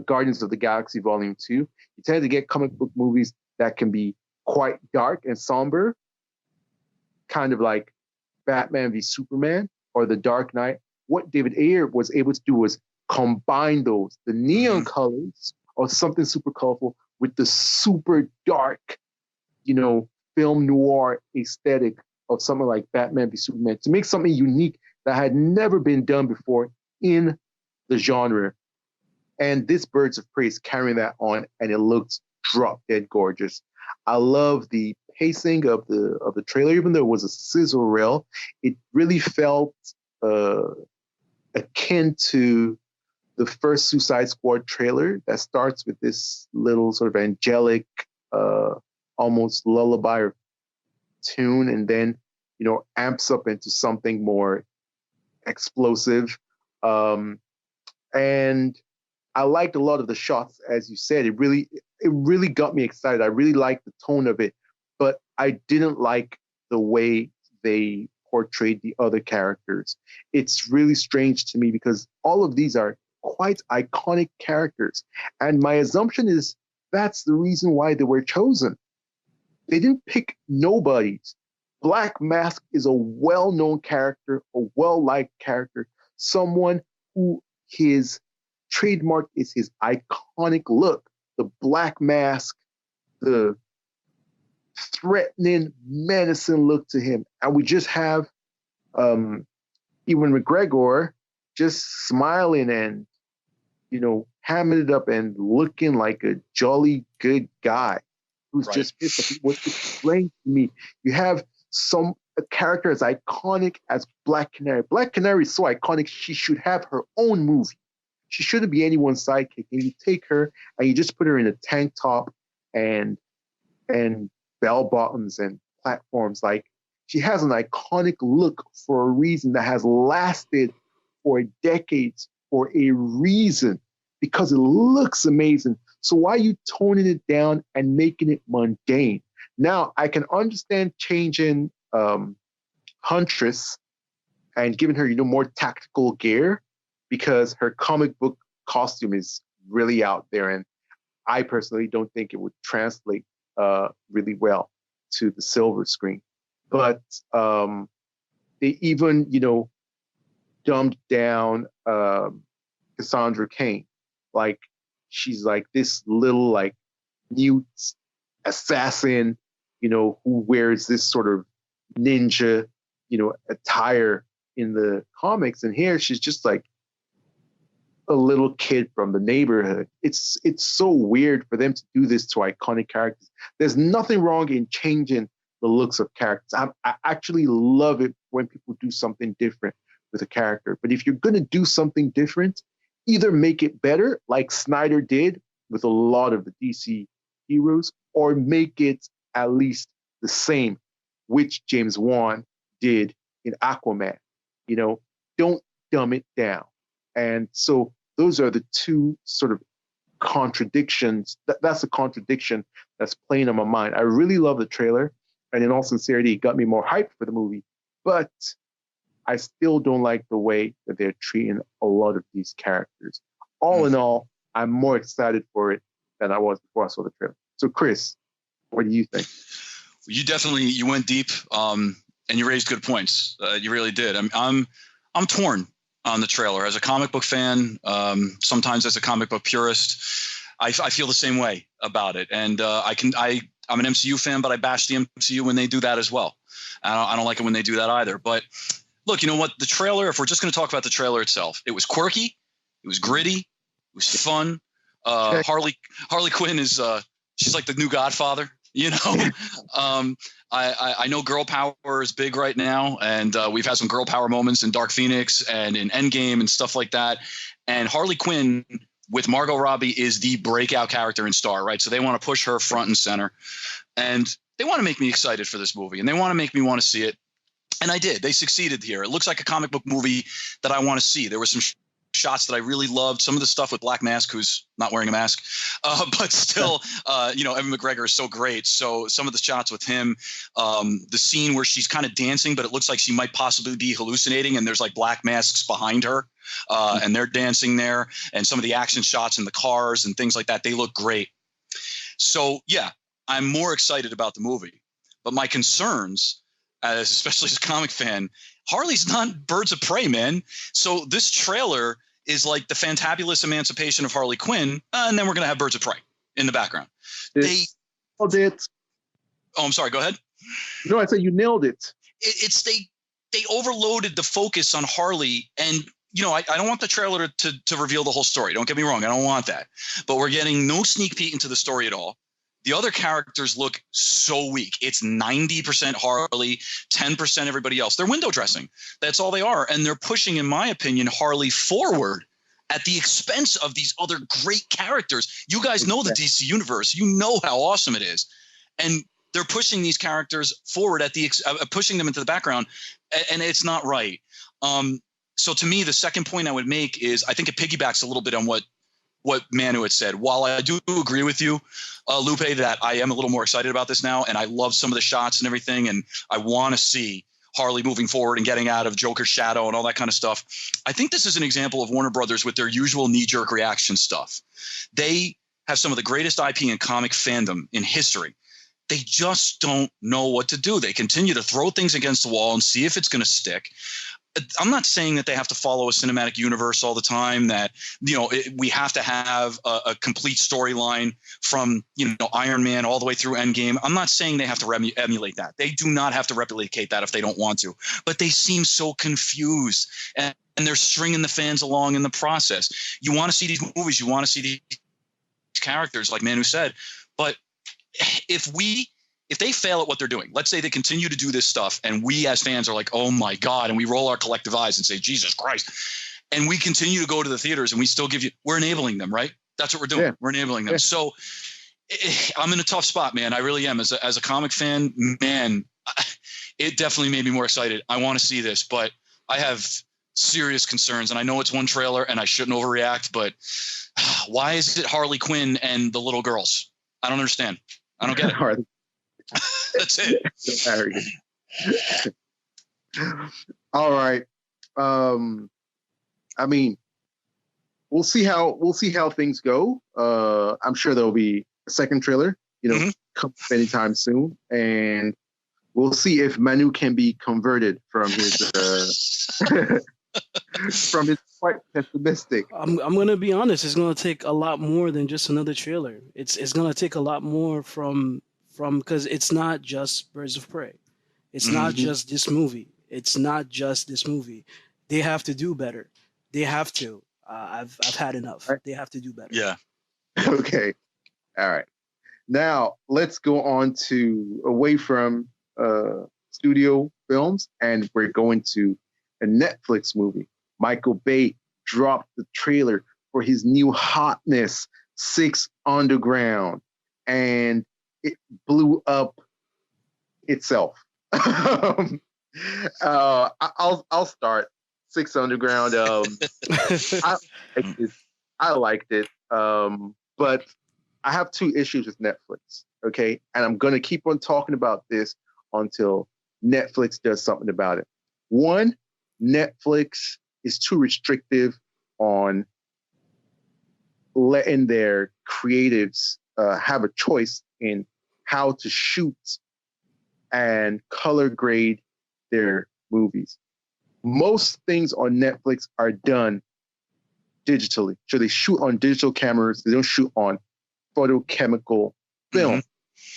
Guardians of the Galaxy Volume 2. You tend to get comic book movies that can be quite dark and somber, kind of like Batman v Superman or The Dark Knight. What David Ayer was able to do was combine those, the neon colors or something super colorful with the super dark, film noir aesthetic of something like Batman v Superman to make something unique that had never been done before in the genre. And this Birds of Prey is carrying that on, and it looks drop dead gorgeous. I love the pacing of the trailer, even though it was a sizzle reel. It really felt akin to the first Suicide Squad trailer that starts with this little sort of angelic, almost lullaby tune, and then amps up into something more explosive. And I liked a lot of the shots, as you said. It really got me excited. I really liked the tone of it, but I didn't like the way they portrayed the other characters. It's really strange to me because all of these are quite iconic characters, and my assumption is that's the reason why they were chosen. They didn't pick nobodies. Black Mask is a well-known character, a well-liked character, someone who his trademark is his iconic look, the black mask, the threatening, menacing look to him. And we just have Ewan McGregor just smiling and, hamming it up and looking like a jolly good guy who's right. Just pissed. What's explained to me, you have a character as iconic as Black Canary. Black Canary is so iconic, she should have her own movie. She shouldn't be anyone's sidekick. And you take her and you just put her in a tank top and bell bottoms and platforms. Like, she has an iconic look for a reason that has lasted for decades for a reason, because it looks amazing. So why are you toning it down and making it mundane? Now, I can understand changing Huntress and giving her, more tactical gear, because her comic book costume is really out there. And I personally don't think it would translate really well to the silver screen. But they even, dumbed down Cassandra Cain. Like, she's like this little, like, mute assassin, who wears this sort of ninja, attire in the comics. And here she's just like a little kid from the neighborhood. It's so weird for them to do this to iconic characters. There's nothing wrong in changing the looks of characters. I actually love it when people do something different with a character. But if you're going to do something different, either make it better, like Snyder did with a lot of the DC heroes, or make it at least the same, which James Wan did in Aquaman. You know, don't dumb it down. And so those are the two sort of contradictions. That's a contradiction that's playing on my mind. I really love the trailer, and in all sincerity, it got me more hyped for the movie. But I still don't like the way that they're treating a lot of these characters. All in all, I'm more excited for it than I was before I saw the trailer. So, Chris, what do you think? You went deep, and you raised good points. You really did. I'm torn on the trailer as a comic book fan. Sometimes as a comic book purist, I feel the same way about it. And I'm an MCU fan, but I bash the MCU when they do that as well. I don't like it when they do that either. But look, you know what? The trailer, if we're just going to talk about the trailer itself, it was quirky, it was gritty, it was fun. Harley Quinn is she's like the new Godfather, you know. I know girl power is big right now, and we've had some girl power moments in Dark Phoenix and in Endgame and stuff like that. And Harley Quinn with Margot Robbie is the breakout character and star, right? So they want to push her front and center, and they want to make me excited for this movie, and they want to make me want to see it. And I did. They succeeded here. It looks like a comic book movie that I want to see. There were some shots that I really loved. Some of the stuff with Black Mask, who's not wearing a mask, but still, Evan McGregor is so great. So some of the shots with him, the scene where she's kind of dancing, but it looks like she might possibly be hallucinating, and there's like black masks behind her, and they're dancing there. And some of the action shots in the cars and things like that, they look great. So yeah, I'm more excited about the movie. But my concerns, especially as a comic fan, Harley's not Birds of Prey, man. So this trailer is like the fantabulous emancipation of Harley Quinn, and then we're going to have Birds of Prey in the background. They nailed it. Oh, I'm sorry. Go ahead. No, I said you nailed it. They overloaded the focus on Harley, and I don't want the trailer to reveal the whole story. Don't get me wrong. I don't want that. But we're getting no sneak peek into the story at all. The other characters look so weak. It's 90% Harley, 10% everybody else. They're window dressing. That's all they are. And they're pushing, in my opinion, Harley forward at the expense of these other great characters. You guys know the DC universe. You know how awesome it is. And they're pushing these characters forward at pushing them into the background, and it's not right. So to me, the second point I would make is I think it piggybacks a little bit on what Manu had said. While I do agree with you, Lupe, that I am a little more excited about this now, and I love some of the shots and everything, and I want to see Harley moving forward and getting out of Joker's shadow and all that kind of stuff. I think this is an example of Warner Brothers with their usual knee-jerk reaction stuff. They have some of the greatest IP and comic fandom in history. They just don't know what to do. They continue to throw things against the wall and see if it's going to stick. I'm not saying that they have to follow a cinematic universe all the time, that, we have to have a complete storyline from, Iron Man all the way through Endgame. I'm not saying they have to emulate that. They do not have to replicate that if they don't want to. But they seem so confused, and they're stringing the fans along in the process. You want to see these movies. You want to see these characters, like Manu said. But if they fail at what they're doing, let's say they continue to do this stuff, and we as fans are like, oh my God, and we roll our collective eyes and say, Jesus Christ, and we continue to go to the theaters and we still we're enabling them, right? That's what we're doing. Yeah. We're enabling them. Yeah. So I'm in a tough spot, man. I really am. As a comic fan, man, it definitely made me more excited. I want to see this, but I have serious concerns, and I know it's one trailer and I shouldn't overreact, but why is it Harley Quinn and the little girls? I don't understand. I don't get it. That's it. All right. We'll see how things go. I'm sure there'll be a second trailer, come anytime soon, and we'll see if Manu can be converted from his from his quite pessimistic. I'm gonna be honest. It's gonna take a lot more than just another trailer. It's gonna take a lot more from because it's not just Birds of Prey. It's not just this movie. It's not just this movie. They have to do better. They have to. I've had enough. Right. They have to do better. Yeah. Okay. All right. Now let's go on to away from studio films, and we're going to a Netflix movie. Michael Bay dropped the trailer for his new hotness, 6 Underground, and it blew up itself. I'll start. Six Underground. I liked it. But I have two issues with Netflix. Okay, and I'm gonna keep on talking about this until Netflix does something about it. One, Netflix is too restrictive on letting their creatives have a choice in how to shoot and color grade their movies. Most things on Netflix are done digitally. So they shoot on digital cameras. They don't shoot on photochemical film.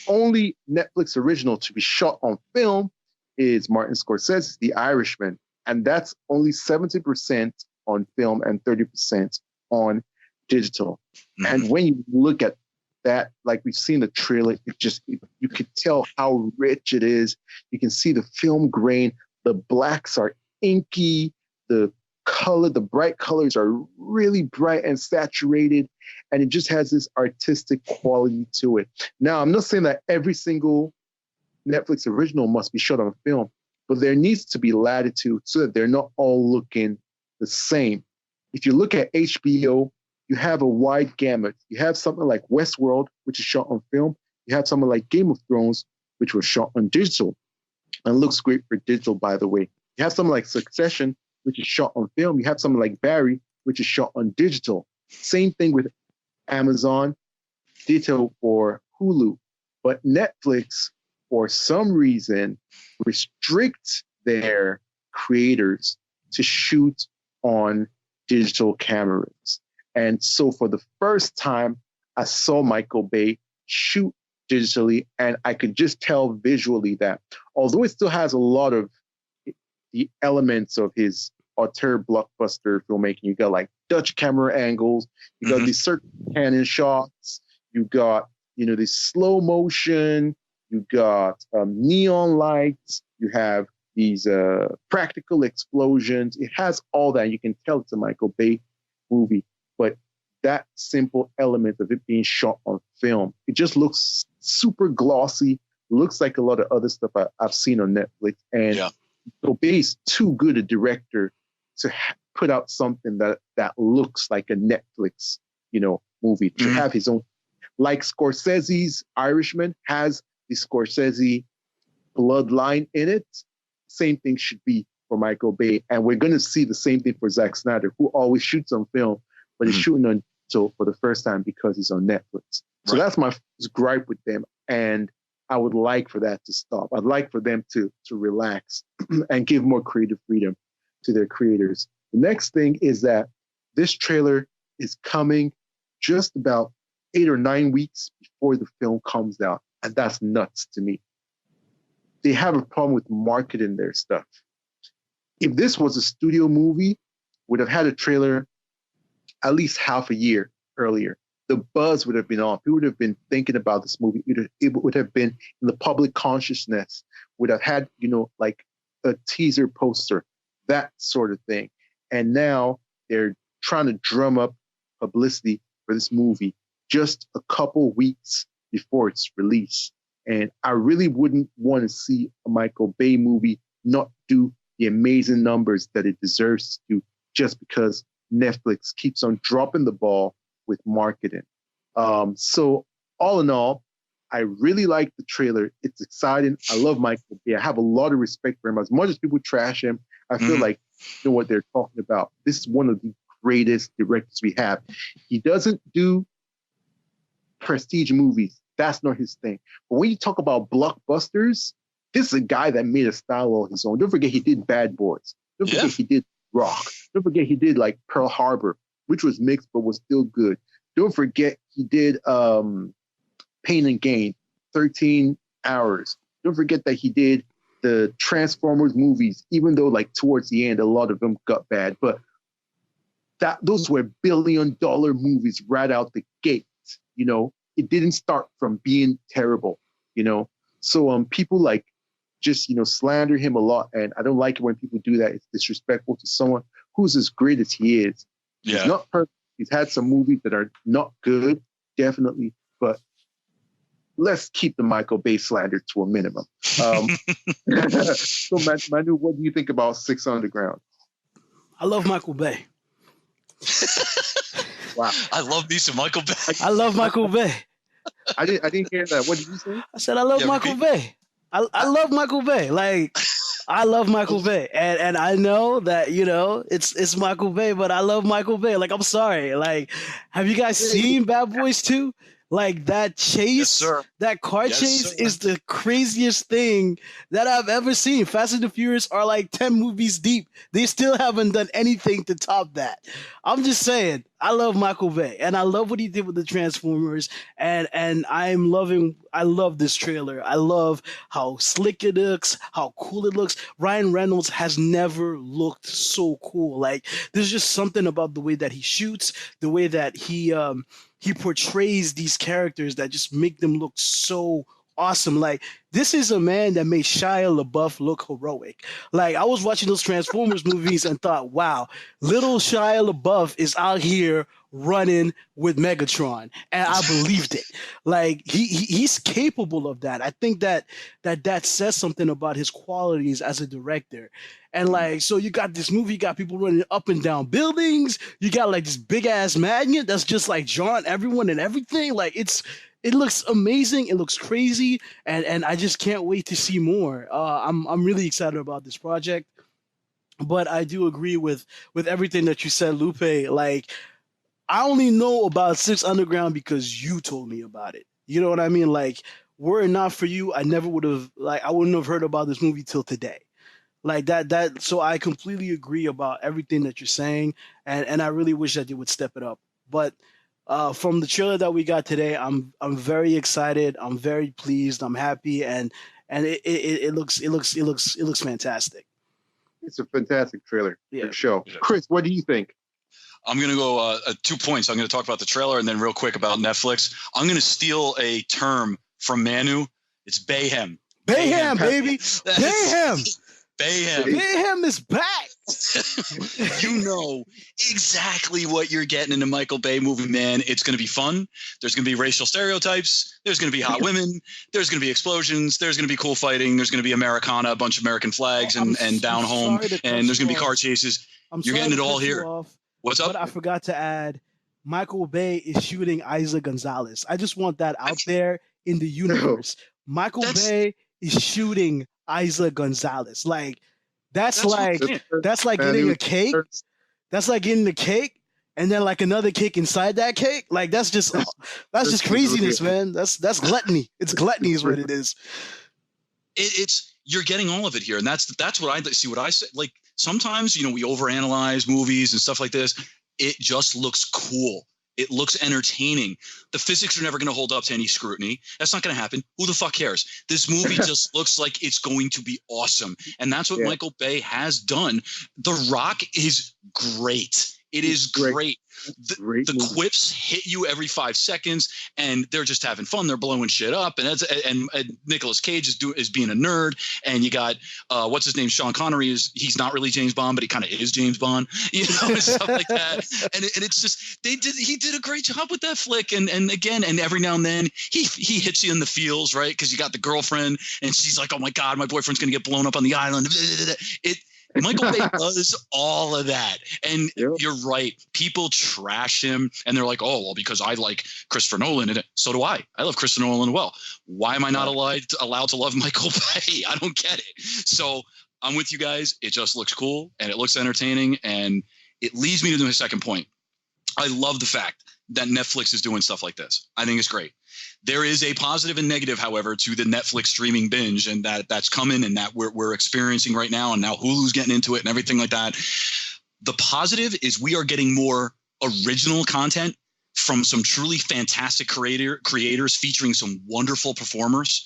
Only Netflix original to be shot on film is Martin Scorsese's The Irishman. And that's only 70% on film and 30% on digital. And when you look at that, like we've seen the trailer, you could tell how rich it is. You can see the film grain. The blacks are inky. The bright colors are really bright and saturated. And it just has this artistic quality to it. Now, I'm not saying that every single Netflix original must be shot on film, but there needs to be latitude so that they're not all looking the same. If you look at HBO, you have a wide gamut. You have something like Westworld, which is shot on film. You have something like Game of Thrones, which was shot on digital and looks great for digital, by the way. You have something like Succession, which is shot on film. You have something like Barry, which is shot on digital. Same thing with Amazon, ditto for Hulu. But Netflix, for some reason, restricts their creators to shoot on digital cameras. And so for the first time, I saw Michael Bay shoot digitally, and I could just tell visually that although it still has a lot of the elements of his auteur blockbuster filmmaking, you got like Dutch camera angles, you got these certain Canon shots, you got, this slow motion, you got neon lights, you have these practical explosions. It has all that. You can tell it's a Michael Bay movie. But that simple element of it being shot on film, it just looks super glossy, looks like a lot of other stuff I've seen on Netflix. And so Bay's too good a director to put out something that looks like a Netflix, movie, to have his own. Like Scorsese's Irishman has the Scorsese bloodline in it. Same thing should be for Michael Bay. And we're going to see the same thing for Zack Snyder, who always shoots on film, but he's shooting on digital for the first time because he's on Netflix. So that's my first gripe with them. And I would like for that to stop. I'd like for them to relax and give more creative freedom to their creators. The next thing is that this trailer is coming just about 8 or 9 weeks before the film comes out. And that's nuts to me. They have a problem with marketing their stuff. If this was a studio movie, would have had a trailer at least half a year earlier. The buzz would have been on. People would have been thinking about this movie. It would have been in the public consciousness, would have had, like a teaser poster, that sort of thing. And now they're trying to drum up publicity for this movie just a couple weeks before its release. And I really wouldn't want to see a Michael Bay movie not do the amazing numbers that it deserves to do just because Netflix keeps on dropping the ball with marketing. So all in all, I really like the trailer. It's exciting. I love Michael Bay. I have a lot of respect for him. As much as people trash him, I feel like you know what they're talking about. This is one of the greatest directors we have. He doesn't do prestige movies. That's not his thing. But when you talk about blockbusters, this is a guy that made a style all his own. Don't forget he did Bad Boys. Don't forget he did Rock. Don't forget he did like Pearl Harbor, which was mixed but was still good. Don't forget he did Pain and Gain, 13 Hours. Don't forget that he did the Transformers movies, even though like towards the end, a lot of them got bad. But those were $1 billion movies right out the gate. It didn't start from being terrible, So people like just, slander him a lot. And I don't like it when people do that. It's disrespectful to someone who's as great as he is. Yeah. He's not perfect. He's had some movies that are not good, definitely. But let's keep the Michael Bay slander to a minimum. So, Manu, what do you think about Six Underground? I love Michael Bay. Wow. I love me some Michael Bay. I love Michael Bay. I didn't hear that. What did you say? I said I love Michael Bay. I love Michael Bay. Like, I love Michael Bay, and I know that, you know, it's Michael Bay, but I love Michael Bay. Like, I'm sorry. Like, have you guys seen Bad Boys 2? Like, that chase, that car chase is the craziest thing that I've ever seen. Fast and the Furious are like 10 movies deep. They still haven't done anything to top that. I'm just saying, I love Michael Bay, and I love what he did with the Transformers, and I love this trailer. I love how slick it looks, how cool it looks. Ryan Reynolds has never looked so cool. Like, there's just something about the way that he shoots, the way that he portrays these characters that just make them look so awesome. Like, this is a man that made Shia LaBeouf look heroic. Like, I was watching those Transformers movies and thought, wow, little Shia LaBeouf is out here running with Megatron, and I believed it. Like, he's capable of that. I think that says something about his qualities as a director. And like, so you got this movie, you got people running up and down buildings, you got like this big ass magnet that's just like drawing everyone and everything. Like, it looks amazing, it looks crazy, and I just can't wait to see more. I'm really excited about this project. But I do agree with everything that you said, Lupe. Like, I only know about Six Underground because you told me about it. You know what I mean? Like, were it not for you, I wouldn't have heard about this movie till today. Like that. So I completely agree about everything that you're saying, and I really wish that they would step it up. But from the trailer that we got today, I'm very excited. I'm very pleased. I'm happy, and it looks fantastic. It's a fantastic trailer for sure. Chris, what do you think? I'm going to go 2 points. I'm going to talk about the trailer and then real quick about Netflix. I'm going to steal a term from Manu. It's Bayhem. Bayhem, baby. Bayhem. Bayhem. Bayhem is back. You know exactly what you're getting in a Michael Bay movie, man. It's going to be fun. There's going to be racial stereotypes. There's going to be hot women. There's going to be explosions. There's going to be cool fighting. There's going to be Americana, a bunch of American flags and down home. And there's going to be car chases. You're getting it all here. What's up? But I forgot to add, Michael Bay is shooting Isa Gonzalez. I just want that out there in the universe. Michael Bay is shooting Isa Gonzalez. Like, that's like getting a cake. That's like getting a cake and then like another cake inside that cake. Like, that's just craziness, man. That's gluttony. It's gluttony is what it is. It's you're getting all of it here, and that's what I see. What I say, like, sometimes, you know, we overanalyze movies and stuff like this. It just looks cool. It looks entertaining. The physics are never going to hold up to any scrutiny. That's not going to happen. Who the fuck cares? This movie just looks like it's going to be awesome. And that's what Michael Bay has done. The Rock is great. It is great. The quips hit you every 5 seconds, and they're just having fun. They're blowing shit up, and Nicolas Cage is being a nerd. And you got what's his name? Sean Connery he's not really James Bond, but he kind of is James Bond, you know, and stuff like that. And it's just he did a great job with that flick. And again, and every now and then he hits you in the feels, right? Because you got the girlfriend, and she's like, "Oh my God, my boyfriend's gonna get blown up on the island." Michael Bay does all of that. And you're right. People trash him and they're like, oh, well, because I like Christopher Nolan in it. So do I. I love Christopher Nolan well. Why am I not allowed to love Michael Bay? I don't get it. So I'm with you guys. It just looks cool and it looks entertaining. And it leads me to my second point. I love the fact that Netflix is doing stuff like this. I think it's great. There is a positive and negative, however, to the Netflix streaming binge, and that's coming and that we're experiencing right now, and now Hulu's getting into it and everything like that. The positive is we are getting more original content from some truly fantastic creators featuring some wonderful performers.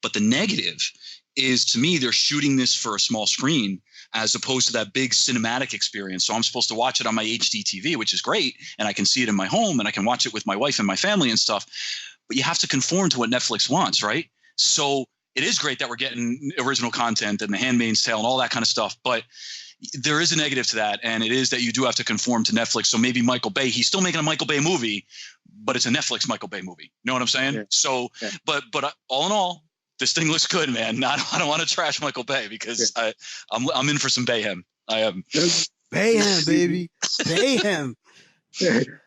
But the negative is, to me, they're shooting this for a small screen as opposed to that big cinematic experience. So I'm supposed to watch it on my HD TV, which is great, and I can see it in my home, and I can watch it with my wife and my family and stuff. But you have to conform to what Netflix wants, right? So it is great that we're getting original content and The Handmaid's Tale and all that kind of stuff. But there is a negative to that, and it is that you do have to conform to Netflix. So maybe Michael Bay, he's still making a Michael Bay movie, but it's a Netflix Michael Bay movie. You know what I'm saying? Yeah. So, yeah. but all in all, this thing looks good, man. I don't want to trash Michael Bay because I'm in for some Bayhem. I am. Bayhem, baby. Bayhem.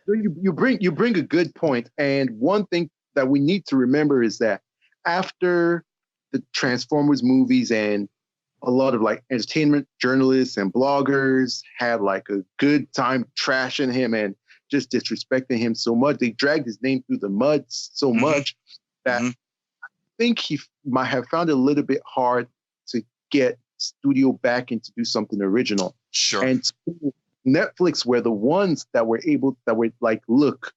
You bring a good point, and one thing that we need to remember is that after the Transformers movies and a lot of like entertainment journalists and bloggers had like a good time trashing him and just disrespecting him so much, they dragged his name through the mud so much that I think he might have found it a little bit hard to get studio backing to do something original. Sure. And Netflix were the ones that were like, look,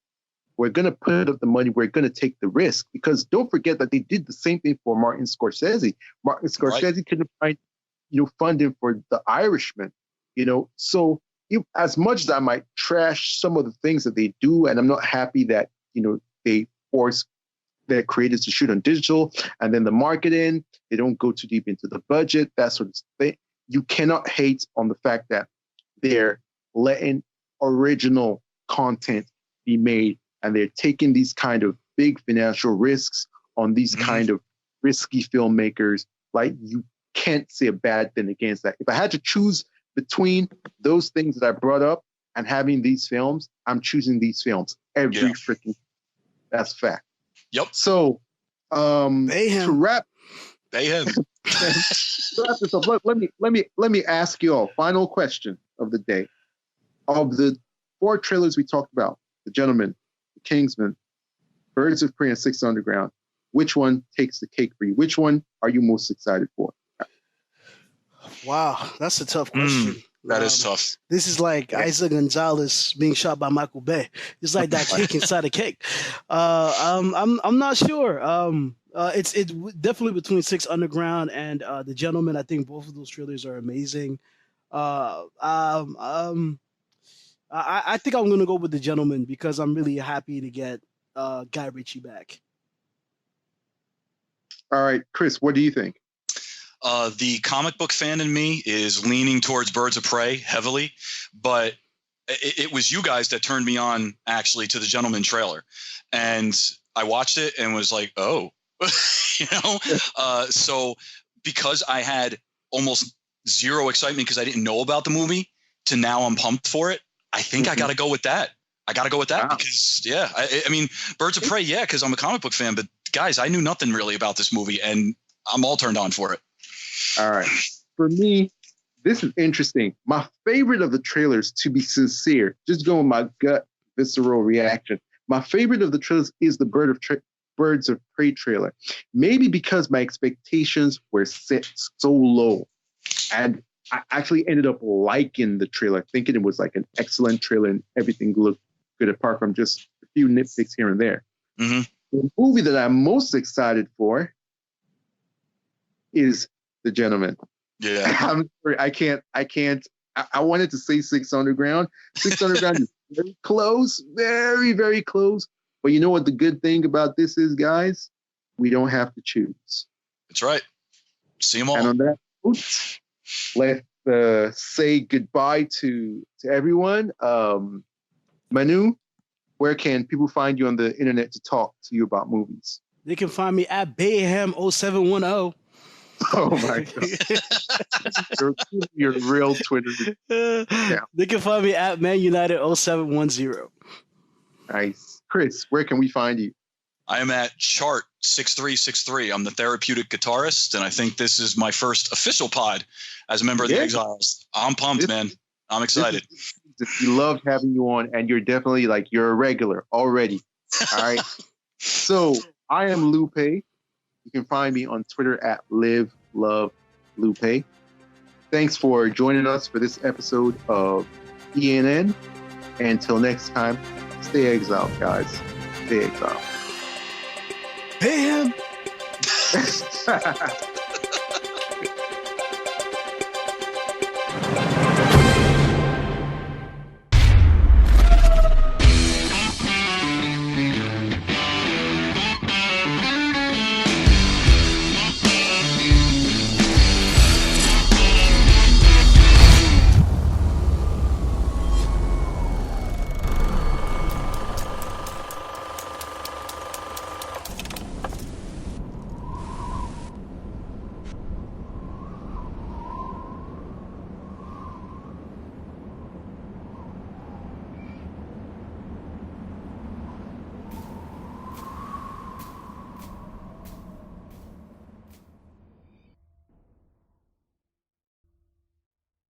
we're going to put up the money. We're going to take the risk, because don't forget that they did the same thing for Martin Scorsese. Martin Scorsese couldn't find, funding for The Irishman, So as much as I might trash some of the things that they do, and I'm not happy that, they force their creators to shoot on digital, and then the marketing, they don't go too deep into the budget, that sort of thing. You cannot hate on the fact that they're letting original content be made, and they're taking these kind of big financial risks on these kind of risky filmmakers. Like, you can't say a bad thing against that. If I had to choose between those things that I brought up and having these films, I'm choosing these films every freaking. That's fact. Yep. So, Bayhem. to wrap Bayhem. this up, let me ask you all, final question of the day. Of the 4 trailers we talked about, The Gentleman, The Kingsman, Birds of Prey, and Six Underground, which one takes the cake for you? Which one are you most excited for? Wow, that's a tough question. That is tough. This is like Isaac Gonzalez being shot by Michael Bay. It's like that cake inside a cake. I'm not sure. It's definitely between Six Underground and The Gentleman. I think both of those trailers are amazing. I think I'm gonna go with The Gentleman because I'm really happy to get Guy Ritchie back. All right, Chris, what do you think? The comic book fan in me is leaning towards Birds of Prey heavily, but it was you guys that turned me on actually to The Gentleman trailer, and I watched it and was like, oh, so because I had almost zero excitement because I didn't know about the movie to now I'm pumped for it. I think I got to go with that. Because, I mean, Birds of Prey, because I'm a comic book fan. But, guys, I knew nothing really about this movie, and I'm all turned on for it. All right. For me, this is interesting. My favorite of the trailers, to be sincere, just going with my gut visceral reaction, my favorite of the trailers is the Birds of Prey trailer. Maybe because my expectations were set so low. And I actually ended up liking the trailer, thinking it was like an excellent trailer and everything looked good, apart from just a few nitpicks here and there. Mm-hmm. The movie that I'm most excited for is The Gentleman. Yeah. I'm sorry, I can't. I wanted to say Six Underground. Six Underground is very close, very, very close. But you know what the good thing about this is, guys? We don't have to choose. That's right. See them all. And on that note, let's say goodbye to everyone. Manu, where can people find you on the internet to talk to you about movies? They can find me at Bayhem0710. Oh my God. your real Twitter. Yeah. They can find me at ManUnited0710. Nice. Chris, where can we find you? I am at Chart6363. I'm the therapeutic guitarist, and I think this is my first official pod as a member of the Exiles. I'm pumped, man. I'm excited. We love having you on, and you're definitely you're a regular already. All right. So I am Lupe. You can find me on Twitter at LiveLoveLupe. Thanks for joining us for this episode of ENN. And until next time, stay exiled, guys. Stay exiled. Bayhem.